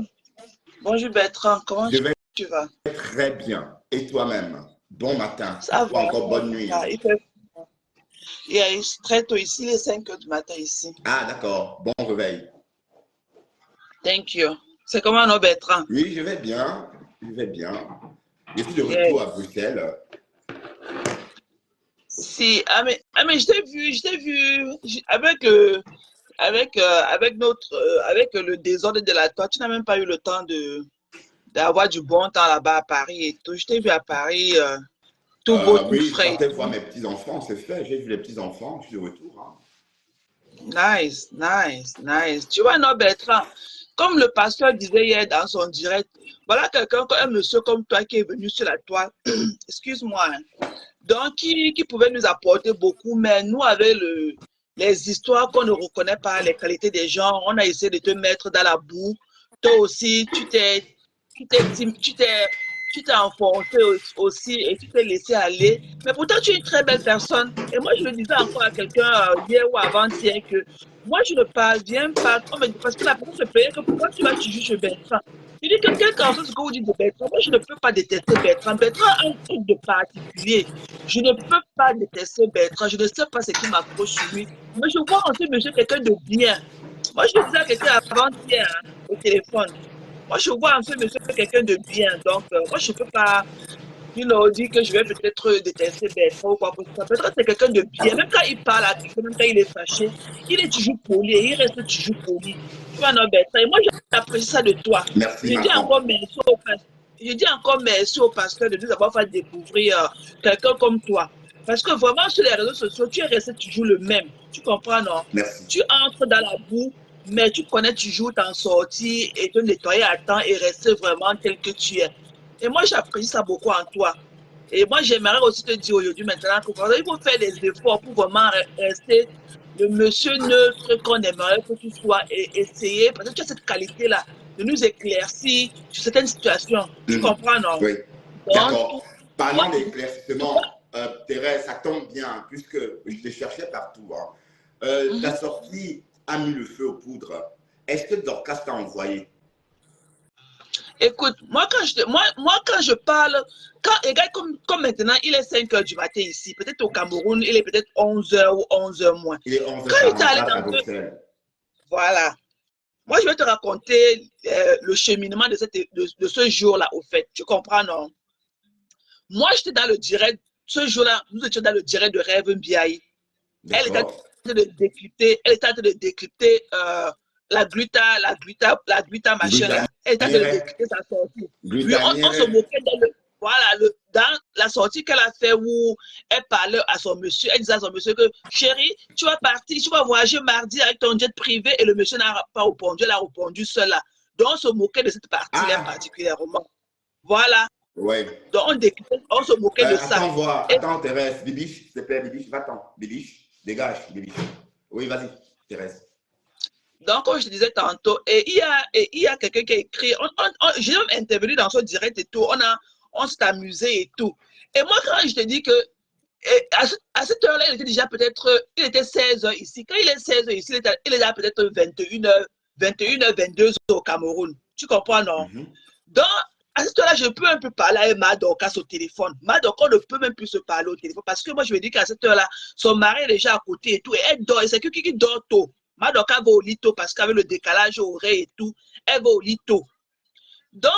Bonjour Bertrand, comment tu vas? Très bien. Et toi-même? Bon matin. Ça va. Encore bonne nuit. Il est très tôt ici, les 5 heures du matin ici. Ah, d'accord. Bon réveil. Thank you. C'est comment, non, Bertrand? Oui, je vais bien. Je vais bien. Je suis de retour à Bruxelles. Si, mais je t'ai vu avec le désordre de la toi, tu n'as même pas eu le temps d'avoir du bon temps là-bas à Paris et tout. Je t'ai vu à Paris, tout beau, tout oui, frais. Oui, je partais voir mes petits-enfants, c'est fait. J'ai vu les petits-enfants, je suis de retour. Hein. Nice, nice, nice. Tu vois, non, Bertrand, Comme le pasteur disait hier dans son direct, voilà quelqu'un, un monsieur comme toi qui est venu sur la toile, excuse-moi, hein, donc qui pouvait nous apporter beaucoup, mais nous, avec les histoires qu'on ne reconnaît pas, les qualités des gens, on a essayé de te mettre dans la boue. Toi aussi, tu t'es enfoncé aussi et tu t'es laissé aller. Mais pourtant, tu es une très belle personne. Et moi, je le disais encore à quelqu'un hier ou avant-hier que moi, je ne parviens pas. Parce que la personne se plaignait que pourquoi tu juges Bertrand. Je dis que quel qu'en soit ce que vous dites de Bertrand, moi, je ne peux pas détester Bertrand. Bertrand a un truc de particulier. Je ne peux pas détester Bertrand. Je ne sais pas ce qui m'accroche sur lui. Mais je vois en ce monsieur quelqu'un de bien. Moi, je le disais à quelqu'un avant-hier hein, au téléphone. Moi, je vois en ce monsieur quelqu'un de bien. Donc, moi, je ne peux pas dire que je vais peut-être détester Bertrand ou quoi que ce soit. Bertrand, c'est quelqu'un de bien. Même quand il parle à quelqu'un, même quand il est fâché, il est toujours poli et il reste toujours poli. Tu vois, non, Bertrand. Et moi, j'apprécie ça de toi. Merci, Je dis encore merci au pasteur. Je dis encore merci au pasteur de nous avoir fait découvrir quelqu'un comme toi. Parce que vraiment, sur les réseaux sociaux, tu es resté toujours le même. Tu comprends, non? Merci. Tu entres dans la boue, mais tu connais toujours t'en sortir et te nettoyer à temps et rester vraiment tel que tu es. Et moi, j'apprécie ça beaucoup en toi. Et moi, j'aimerais aussi te dire aujourd'hui maintenant qu'il faut faire des efforts pour vraiment rester le monsieur neutre qu'on aimerait que tu sois et essayer, parce que tu as cette qualité-là, de nous éclaircir sur certaines situations. Tu comprends, non? Oui. D'accord. Parlant d'éclaircissement, Thérèse, ça tombe bien, puisque je te cherchais partout. Hein. Ta sortie a mis le feu aux poudres. Est-ce que Dorcas t'a envoyé? Écoute, moi quand je parle, comme maintenant, il est 5 h du matin ici, peut-être au Cameroun, il est peut-être 11 h ou 11 h moins. Il est 11 h Quand il est allé dans Bruxelles. Voilà. Moi, je vais te raconter le cheminement de ce jour-là, au fait. Tu comprends, non? Moi, j'étais dans le direct, ce jour-là, nous étions dans le direct de Rêve Mbiaye. Elle était en train de décrypter la gluta machin. Elle était en train de décrypter sa sortie. Puis on se moquait dans la sortie qu'elle a fait où elle parlait à son monsieur. Elle disait à son monsieur que chérie, tu vas partir, tu vas voyager mardi avec ton jet privé et le monsieur n'a pas répondu, elle a répondu seule là. Donc on se moquait de cette partie-là particulièrement. Voilà. Oui. Donc on se moquait de ça. Attends, Thérèse, Bibiche, s'il te plaît, Bibiche, va-t'en. Bibiche, dégage, Bibiche. Oui, vas-y, Thérèse. Donc, comme je te disais tantôt, et il y a quelqu'un qui a écrit, j'ai même intervenu dans ce direct et tout, on s'est amusé et tout. Et moi, quand je te dis que, à cette heure-là, il était déjà peut-être, il était 16 h ici. Quand il est 16 h ici, il est là peut-être 21 h 22 h au Cameroun. Tu comprends, non? Donc, à cette heure-là, je peux un peu parler avec Madorcas au téléphone. Madorcas ne peut même plus se parler au téléphone parce que moi, je me dis qu'à cette heure-là, son mari est déjà à côté et tout, et elle dort, et c'est quelqu'un qui dort tôt. Madorcas va au lit tôt parce qu'avec le décalage horaire et tout, elle va au lit tôt. Donc,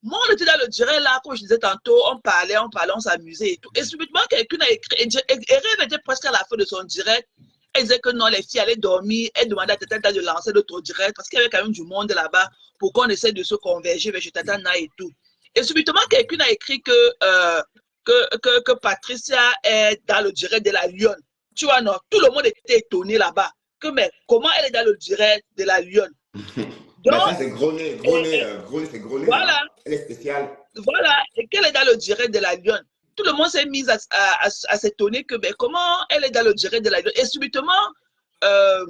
moi, on était dans le direct là, comme je disais tantôt, on parlait, on s'amusait et tout. Et subitement, quelqu'un a écrit, et Rêve était presque à la fin de son direct. Elle disait que non, les filles allaient dormir. Elle demandait à Tata de lancer d'autres directs parce qu'il y avait quand même du monde là-bas pour qu'on essaie de se converger vers Tata Na et tout. Et subitement, quelqu'un a écrit que Patricia est dans le direct de la Lyon. Tu vois, non, tout le monde était étonné là-bas. Mais comment elle est dans le direct de la Lyon? Donc, ça, c'est Gronet, c'est Gronet. Voilà. Hein? Elle est spéciale. Voilà, et qu'elle est dans le direct de la Lyon. Tout le monde s'est mis à s'étonner que mais comment elle est dans le direct de la Lyon. Et subitement, la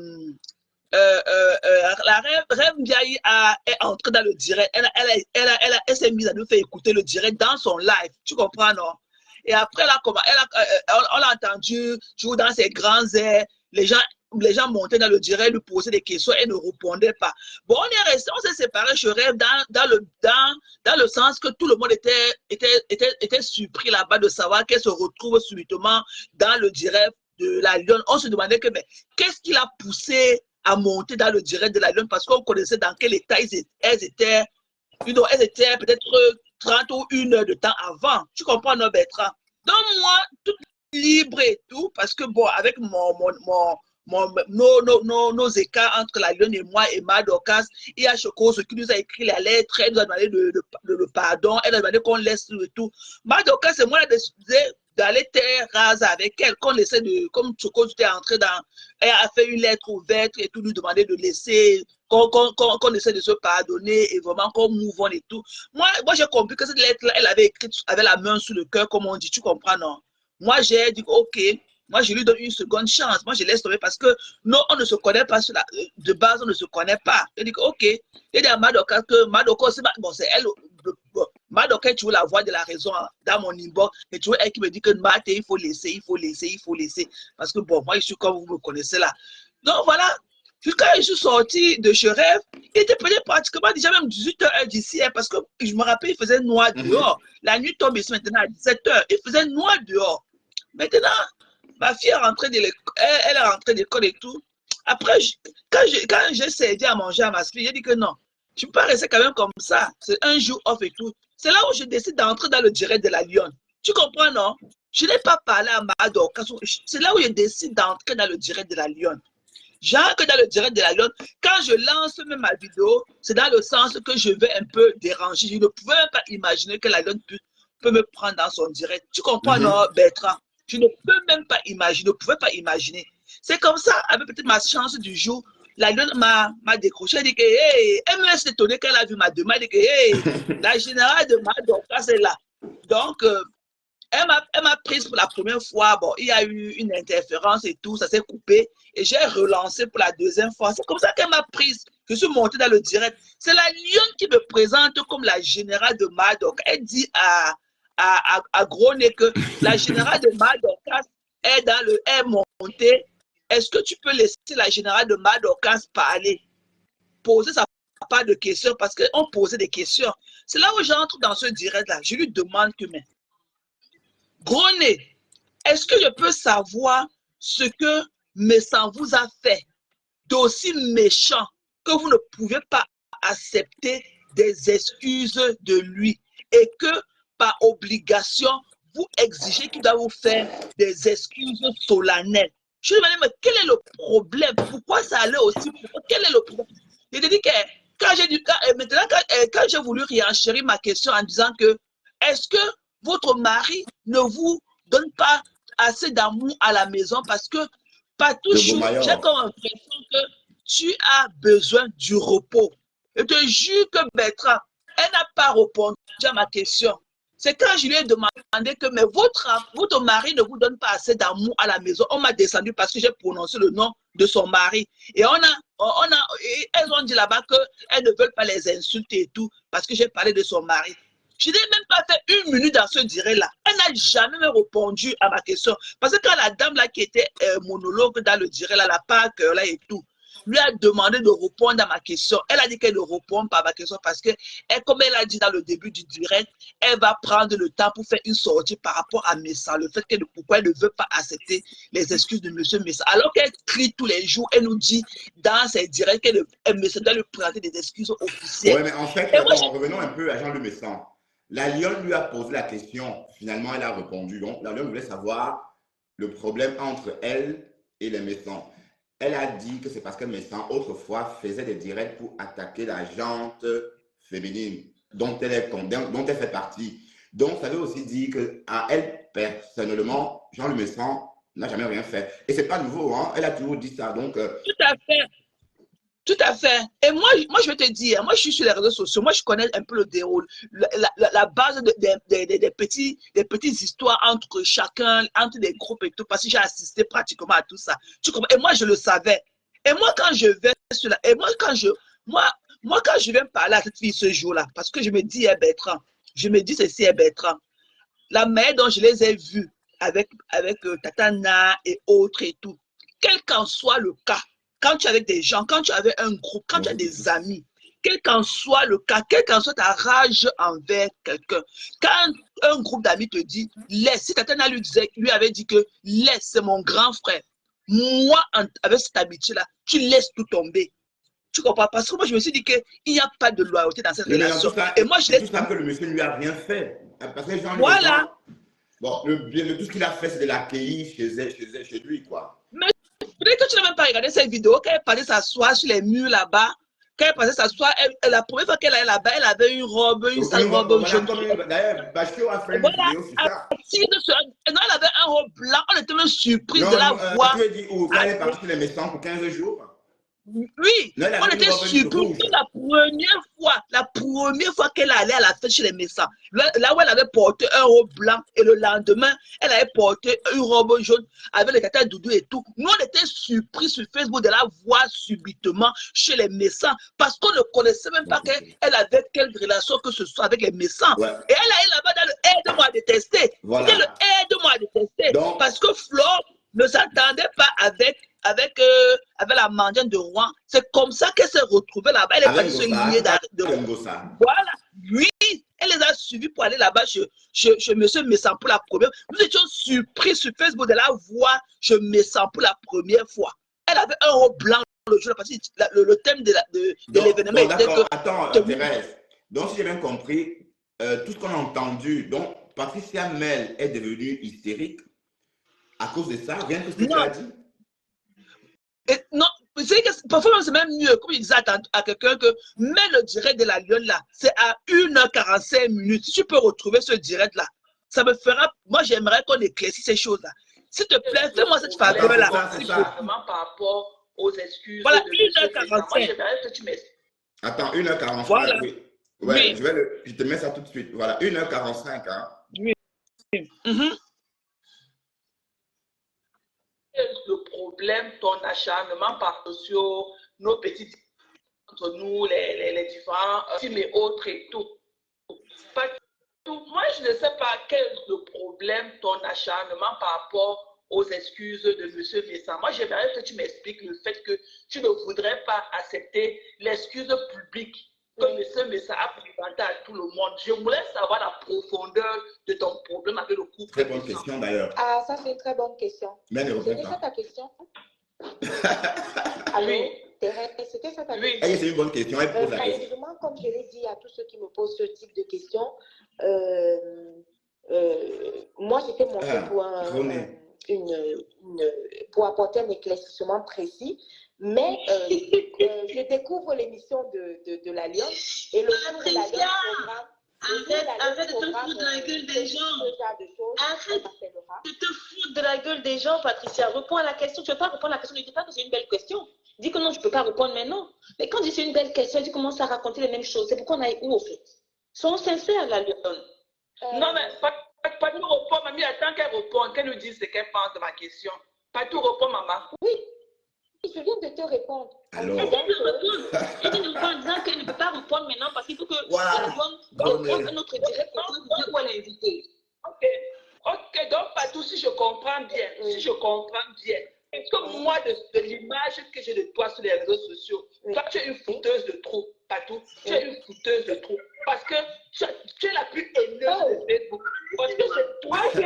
Rêve Mbiaye est entrée dans le direct. Elle s'est mise à nous faire écouter le direct dans son live. Tu comprends, non? Et après, là, on l'a entendu jouer dans ses grands airs. Les gens montaient dans le direct, lui posaient des questions, elle ne répondait pas. Bon, on s'est séparés, je rêve, dans le sens que tout le monde était surpris là-bas de savoir qu'elle se retrouve subitement dans le direct de la Lyon. On se demandait que, mais qu'est-ce qui l'a poussé à monter dans le direct de la Lyon parce qu'on connaissait dans quel état elles étaient peut-être 30 ou 1 heure de temps avant. Tu comprends, non, Bertrand? Donc, moi, toute libre et tout, parce que, bon, avec nos écarts entre la Lyon et moi et Madorcas, il y a Choco qui nous a écrit la lettre, elle nous a demandé le pardon, elle a demandé qu'on laisse et tout. Madorcas et moi, elle a décidé d'aller terre rase avec elle, qu'on laissait comme Choco était entré elle a fait une lettre ouverte et tout, nous demander de laisser, qu'on essaie de se pardonner et vraiment qu'on move on et tout. Moi j'ai compris que cette lettre-là, elle avait écrit avec la main sous le cœur, comme on dit, tu comprends, non? Moi, j'ai dit, ok, moi, je lui donne une seconde chance. Moi, je laisse tomber parce que non, on ne se connaît pas, de base, on ne se connaît pas. Je dis, ok, il dit à Madoka que Madoka, bon, c'est elle, Madoka est toujours la voix de la raison dans mon inbox, et toujours elle qui me dit que Maté, il faut laisser, il faut laisser, il faut laisser. Parce que bon, moi, je suis comme vous me connaissez là. Donc voilà, quand je suis sorti de chez Rêve, il était peut-être pratiquement déjà même 18h d'ici, hein, parce que je me rappelle, il faisait noir dehors. La nuit tombe ici maintenant à 17h, il faisait noir dehors. Maintenant, ma fille est rentrée de l'école, elle est rentrée d'école et tout. Après, quand j'ai cédé à manger à ma fille, j'ai dit que non, je ne peux pas rester quand même comme ça. C'est un jour off et tout. C'est là où je décide d'entrer dans le direct de la Lyon. Tu comprends, non? Je n'ai pas parlé à Mado. C'est là où je décide d'entrer dans le direct de la Lyon. Genre que dans le direct de la Lyon, quand je lance même ma vidéo, c'est dans le sens que je vais un peu déranger. Je ne pouvais pas imaginer que la Lyon peut me prendre dans son direct. Tu comprends, non, Bertrand? Je ne peux même pas imaginer, je ne pouvais pas imaginer. C'est comme ça, avec peut-être ma chance du jour, la Lyon m'a décroché. Elle dit que, hey, elle me laisse étonner qu'elle a vu ma demande. Elle dit que, hey, la générale de Madoka, c'est là. Donc, elle m'a prise pour la première fois. Bon, il y a eu une interférence et tout, ça s'est coupé. Et j'ai relancé pour la deuxième fois. C'est comme ça qu'elle m'a prise. Je suis montée dans le direct. C'est la Lyon qui me présente comme la générale de Madoka. Elle dit à Gros Nez que la générale de Madoka est montée. Est-ce que tu peux laisser la générale de Madoka parler? Poser sa part de questions parce qu'on posait des questions. C'est là où j'entre dans ce direct-là. Je lui demande que, mais, Gros Nez, est-ce que je peux savoir ce que Messan vous a fait d'aussi méchant que vous ne pouvez pas accepter des excuses de lui et que par obligation, vous exigez qu'il doit vous faire des excuses solennelles? Je lui demande, mais quel est le problème? Pourquoi ça allait aussi? Quel est le problème? Je te dis que quand j'ai voulu réenchérir ma question en disant que est-ce que votre mari ne vous donne pas assez d'amour à la maison parce que pas toujours, j'ai comme l'impression que tu as besoin du repos. Je te jure que Bertrand, elle n'a pas répondu à ma question. C'est quand je lui ai demandé que mais votre mari ne vous donne pas assez d'amour à la maison. On m'a descendu parce que j'ai prononcé le nom de son mari. Et elles ont dit là-bas qu'elles ne veulent pas les insulter et tout parce que j'ai parlé de son mari. Je n'ai même pas fait une minute dans ce direct-là. Elle n'a jamais répondu à ma question. Parce que quand la dame là qui était monologue dans le direct, là, la part là et tout, lui a demandé de répondre à ma question. Elle a dit qu'elle ne répond pas à ma question parce que, comme elle a dit dans le début du direct, elle va prendre le temps pour faire une sortie par rapport à Messan. Le fait pourquoi elle ne veut pas accepter les excuses de M. Messan. Alors qu'elle crie tous les jours, elle nous dit dans ses directs qu'elle doit lui présenter des excuses officielles. Oui, mais en fait, revenons un peu à Jean-Luc Messan. La Lyon lui a posé la question. Finalement, elle a répondu. Donc, la Lyon voulait savoir le problème entre elle et les Messans. Elle a dit que c'est parce que Messan, autrefois, faisait des directs pour attaquer la jante féminine dont elle fait partie. Donc, ça veut aussi dire qu'à elle, personnellement, Jean-Luc Messan n'a jamais rien fait. Et ce n'est pas nouveau, hein? Elle a toujours dit ça. Donc, tout à fait. Tout à fait. Et moi, je vais te dire, moi, je suis sur les réseaux sociaux. Moi, je connais un peu le déroul, la base des petites histoires entre chacun, entre les groupes et tout, parce que j'ai assisté pratiquement à tout ça. Tu comprends? Et moi, je le savais. Et moi, quand je vais sur la... Et moi, quand je viens parler à cette fille ce jour-là, parce que je me dis, Bertrand, je me dis ceci, Bertrand, la manière dont je les ai vus avec Tatana et autres et tout, quel qu'en soit le cas, quand tu es avec des gens, quand tu es avec un groupe, quand tu as des amis, quel qu'en soit le cas, quelle qu'en soit ta rage envers quelqu'un, quand un groupe d'amis te dit, laisse, si Tatana lui avait dit que laisse, c'est mon grand frère, moi, avec cette habitude-là, tu laisses tout tomber. Tu comprends? Parce que moi, je me suis dit qu'il n'y a pas de loyauté dans cette relation. Et moi, je laisse. C'est tout ça que le monsieur ne lui a rien fait. Parce que Jean-Luc, voilà. Bon, tout ce qu'il a fait, c'est de l'accueillir chez lui, quoi. Mais peut-être que tu n'as même pas regardé cette vidéo, quand elle passait s'asseoir sur les murs là-bas, quand elle passait s'asseoir, la première fois qu'elle allait là-bas, elle avait une robe, une sale robe jaune. D'ailleurs, Bachio a fait une vidéo sur ça. Non, elle avait un robe blanc, on était même surprise de la voir. Tu as dit où? Quand elle est partie sur les Messans pour 15 jours? Oui, Non, elle on avait une était robe surpris rouge. la première fois qu'elle allait à la fête chez les médecins. Là où elle avait porté un robe blanc et le lendemain, elle avait porté une robe jaune avec le tata doudou et tout. Nous, on était surpris sur Facebook de la voir subitement chez les médecins parce qu'on ne connaissait même pas qu'elle avait quelle relation que ce soit avec les médecins. Ouais. Et elle est là-bas dans le aide-moi à détester. Voilà. C'était le aide-moi à détester. Donc, parce que Flore ne s'attendait pas avec la mendiante de Rouen. C'est comme ça qu'elle s'est retrouvée là-bas. Elle est partie se lier de voilà. Oui, elle les a suivis pour aller là-bas chez M. Messan pour la première fois. Nous étions surpris sur Facebook de la voir chez Messan pour la première fois. Elle avait un robe blanc le jour, parce que le thème de l'événement était que... Attends, Thérèse. Donc, si j'ai bien compris, tout ce qu'on a entendu, donc Patricia Mel est devenue hystérique à cause de ça, rien que ce que tu as dit. Non, que parfois c'est même mieux, comme il disait à quelqu'un que mais le direct de la Lionne là, c'est à 1h45 minutes. Si tu peux retrouver ce direct là, ça me fera, moi j'aimerais qu'on éclaircisse ces choses là. S'il te plaît, fais-moi cette faveur là. Par rapport aux excuses. Voilà, de 1h45. Moi j'aimerais que tu m'expliques. Attends, 1h45, voilà. oui. Ouais, oui. Je te mets ça tout de suite. Voilà, 1h45. Hein. Oui. Le problème, ton acharnement sur nos petits entre nous, les différents films et autres et tout. Moi, je ne sais pas quel est le problème, ton acharnement par rapport aux excuses de M. Messan. Moi, j'aimerais que tu m'expliques le fait que tu ne voudrais pas accepter l'excuse publique que M. Messan a présentée à tout le monde. Je voulais savoir la profondeur de ton problème avec le couple. Très bonne question d'ailleurs. Ah, ça c'est une très bonne question. C'était ça ta question? Allô, oui. Thérèse, c'était ça ta question? Oui, c'est une bonne question. Elle pose la question. Évidemment, comme je l'ai dit à tous ceux qui me posent ce type de questions, moi j'étais montée pour apporter un éclaircissement précis, mais je découvre l'émission de la Lionne et le jour de la Lionne programme. Arrête de te foutre de la gueule des gens. Arrête de te foutre de la gueule des gens, Patricia. Réponds à la question. Tu ne veux pas répondre à la question. Ne dis pas que c'est une belle question. Dis que non, je ne peux pas répondre maintenant. Mais quand tu dis c'est une belle question, tu commences à raconter les mêmes choses. C'est pourquoi on aille où au fait? Soyons sincères, la Lionne. Non, mais pas tout répondre, mamie. Attends qu'elle réponde, qu'elle nous dise ce qu'elle pense de ma question. Pas tout répondre, maman. Oui. Je viens de te répondre. Alors. Elle vient de répondre. Elle vient de répondre en disant qu'elle ne peut pas répondre maintenant parce qu'il faut que la Lionne donne un autre direct pour nous dire où elle est invitée. Ok, donc pas tout si je comprends bien. Si je comprends bien. Est-ce que moi, de l'image que j'ai de toi sur les réseaux sociaux, toi, tu es une fouteuse de trop, pas tout. Tu es une fouteuse de trop. Parce que tu es la plus haineuse de Facebook. Parce que c'est toi qui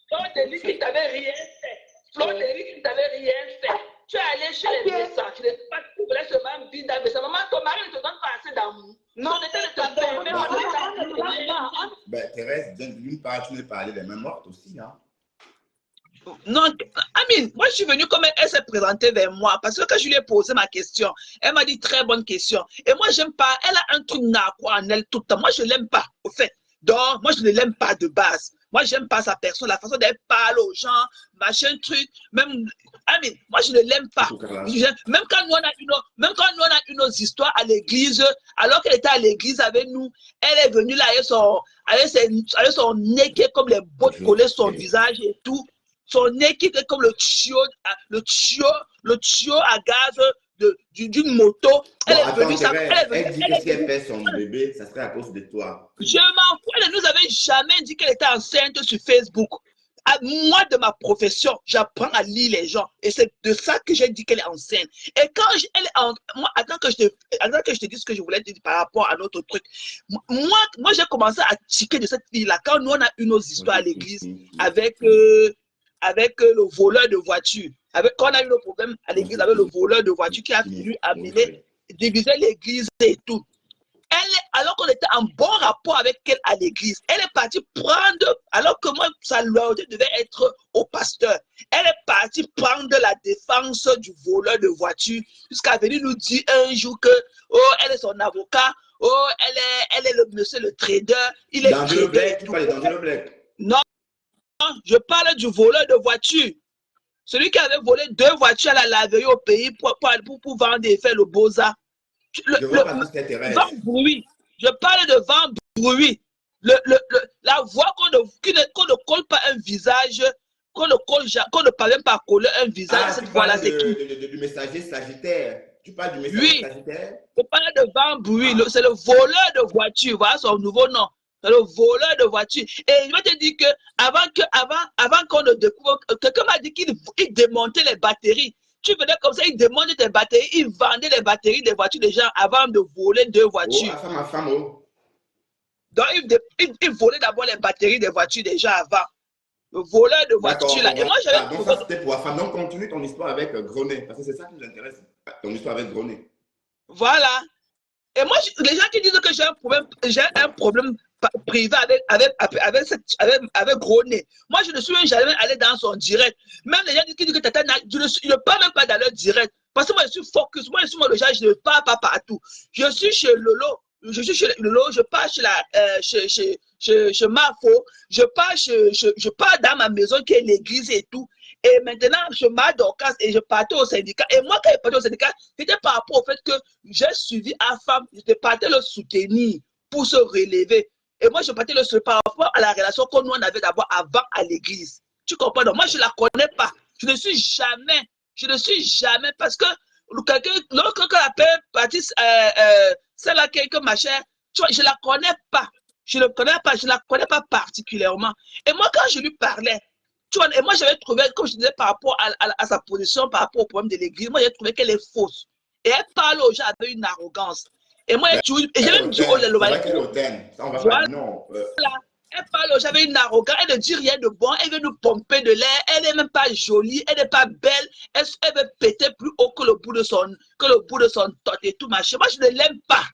Flore-Delis qui t'avait rien fait. Flore-Delis qui t'avait rien fait. Tu es allé chez les médecins. Tu n'es pas tu voulais seulement vivre dans les médecins. Maman, ton mari ne te donne pas assez d'amour. Non, on était de te permettre. Ben, Thérèse, d'une part, tu n'es pas allée les mains mortes aussi, hein. Non, Amine, moi je suis venue comme elle s'est présentée vers moi parce que quand je lui ai posé ma question, elle m'a dit très bonne question. Et moi, j'aime pas, elle a un truc narquois en elle tout le temps. Moi, je ne l'aime pas, au fait. Donc, moi, je ne l'aime pas de base. Moi, j'aime pas sa personne, la façon d'elle parle aux gens, machin truc. Même, Amine, moi, je ne l'aime pas. Même quand nous, on a une autre histoire à l'église, alors qu'elle était à l'église avec nous, elle est venue là avec son nez qui est comme les bottes collées sur son visage et tout. Son nez qui est comme le tuyau à gaz d'une moto. Elle est venue, elle dit que si elle fait son bébé, ça serait à cause de toi. Je m'en fous, elle ne nous avait jamais dit qu'elle était enceinte sur Facebook. Moi, de ma profession, j'apprends à lire les gens. Et c'est de ça que j'ai dit qu'elle est enceinte. Et quand elle est moi, attends que je te dise ce que je voulais te dire par rapport à notre truc. Moi j'ai commencé à tiquer de cette fille-là. Quand nous, on a eu nos histoires à l'église avec le voleur de voiture. Quand on a eu le problème à l'église avec le voleur de voiture qui a voulu diviser l'église et tout. Alors qu'on était en bon rapport avec elle à l'église, elle est partie prendre, alors que moi, sa loyauté devait être au pasteur. Elle est partie prendre la défense du voleur de voiture jusqu'à venir nous dire un jour que, oh, elle est son avocat, oh, elle est le monsieur, le trader. Il est D'Angelo Black, tu parles d'Angelo Black. Non, je parle du voleur de voiture. Celui qui avait volé 2 voitures à la laverie au pays pour vendre et faire le beaux-arts. Je vois pas tout cet intérêt. Vent bruit. Je parle de vent bruit. La voix qu'on ne colle pas un visage, qu'on ne parvient pas à coller un visage, cette voix-là, c'est qui? Du messager sagittaire. Tu parles du messager sagittaire? Je parle de vent bruit. C'est le voleur de voiture. Voilà son nouveau nom. C'est le voleur de voiture. Et je vais te dire que avant qu'on ne découvre, quelqu'un m'a dit qu'il démontait les batteries. Tu venais comme ça, il démontait tes batteries, il vendait les batteries des voitures des gens avant de voler 2 voitures. Oh, ma femme, oh. Donc, il volait d'abord les batteries des voitures des gens avant. Le voleur de voiture là. Et moi, j'avais. Donc, ça, c'était pour la femme. Donc, continue ton histoire avec Grenet. Parce que c'est ça qui nous intéresse. Ton histoire avec Grenet. Voilà. Et moi, les gens qui disent que j'ai un problème privé avec Grenet. Moi, je ne suis jamais allé dans son direct. Même les gens qui disent que Tata, je ne parle même pas dans leur direct. Parce que moi, je suis focus. Moi, je suis le genre, je ne parle pas partout. Je suis chez Lolo. Je pars chez Mafo, je pars dans ma maison qui est l'église et tout. Et maintenant, je marche d'Orcas et je partais au syndicat. Et moi, quand je partais au syndicat, c'était par rapport au fait que j'ai suivi AFAM, je partais le soutenir pour se relever. Et moi, je partais le soutenir par rapport à la relation qu'on avait d'abord avant à l'église. Tu comprends? Donc, moi, je ne la connais pas. Je ne suis jamais, parce que lorsque appelle Baptiste, celle-là, quelque machin, tu vois, je ne la connais pas. Je ne la connais pas particulièrement. Et moi, quand je lui parlais, tu vois, et moi, j'avais trouvé, comme je disais, par rapport à sa position, par rapport au problème de l'église, moi, j'ai trouvé qu'elle est fausse. Et elle parle aux gens avec une arrogance. Et moi, j'ai même dit aux gens, voilà. Elle parle aux gens avec une arrogance, elle ne dit rien de bon, elle veut nous pomper de l'air, elle n'est même pas jolie, elle n'est pas belle, elle veut péter plus haut que le bout de son tot et tout machin. Moi, je ne l'aime pas.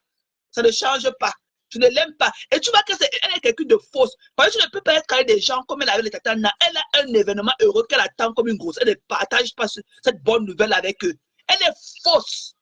Ça ne change pas. Je ne l'aime pas. Et tu vois qu'elle est quelqu'un de fausse. Parce que tu ne peux pas être avec des gens comme elle avait les Tatana. Elle a un événement heureux qu'elle attend comme une grosse. Elle ne partage pas cette bonne nouvelle avec eux. Elle est fausse.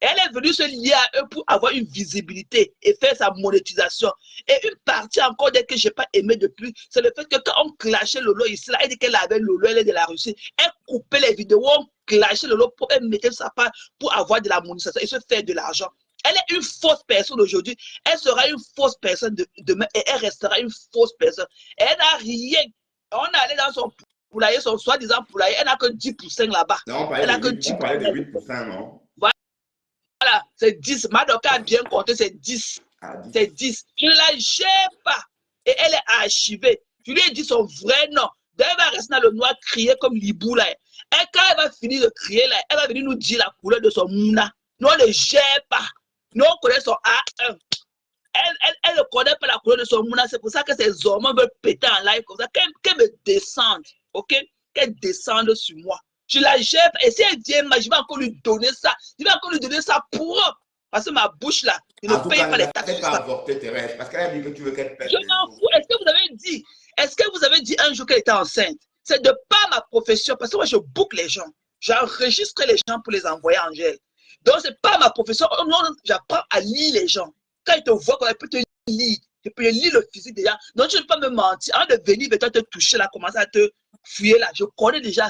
Elle est venue se lier à eux pour avoir une visibilité et faire sa monétisation. Et une partie encore que je n'ai pas aimé depuis, c'est le fait que quand on clashait Lolo ici, là, elle dit qu'elle avait Lolo, elle est de la Russie. Elle coupait les vidéos, on clashait Lolo pour elle mettre sa part pour avoir de la monétisation et se faire de l'argent. Elle est une fausse personne aujourd'hui. Elle sera une fausse personne demain et elle restera une fausse personne. Elle n'a rien. On est allé dans son poulailler, son soi-disant poulailler, elle n'a que 10% là-bas. Elle n'a que 10%. On parlait de 8%, non? Voilà, c'est 10. Madoka a bien compté, c'est 10. C'est 10. Je ne la gère pas. Et elle est archivée. Je lui ai dit son vrai nom. Elle va rester dans le noir, crier comme l'hibou là. Et quand elle va finir de crier là, elle va venir nous dire la couleur de son mouna. Nous, on ne gère pas. Nous, on connaît son A1. Elle ne connaît pas la couleur de son mouna. C'est pour ça que ces hommes veulent péter en live comme ça. Qu'elle me descende. Ok? Qu'elle descende sur moi. Je la gère. Et si elle dit, je vais encore lui donner ça. Je vais encore lui donner ça propre. Parce que ma bouche là, je ne paye pas les taxes. Pas avorter, Thérèse, parce qu'elle a dit que tu veux qu'elle pète. Je m'en fous. Est-ce que vous avez dit un jour qu'elle était enceinte? C'est de pas ma profession. Parce que moi, je boucle les gens. J'enregistre les gens pour les envoyer en gel. Donc, ce n'est pas ma profession. Non, j'apprends à lire les gens. Quand ils te voient, on peut te lire. Je peux lire le physique déjà. Donc, tu ne peux pas me mentir. Avant de venir, toi te toucher là, commencer à te fuir là. Je connais déjà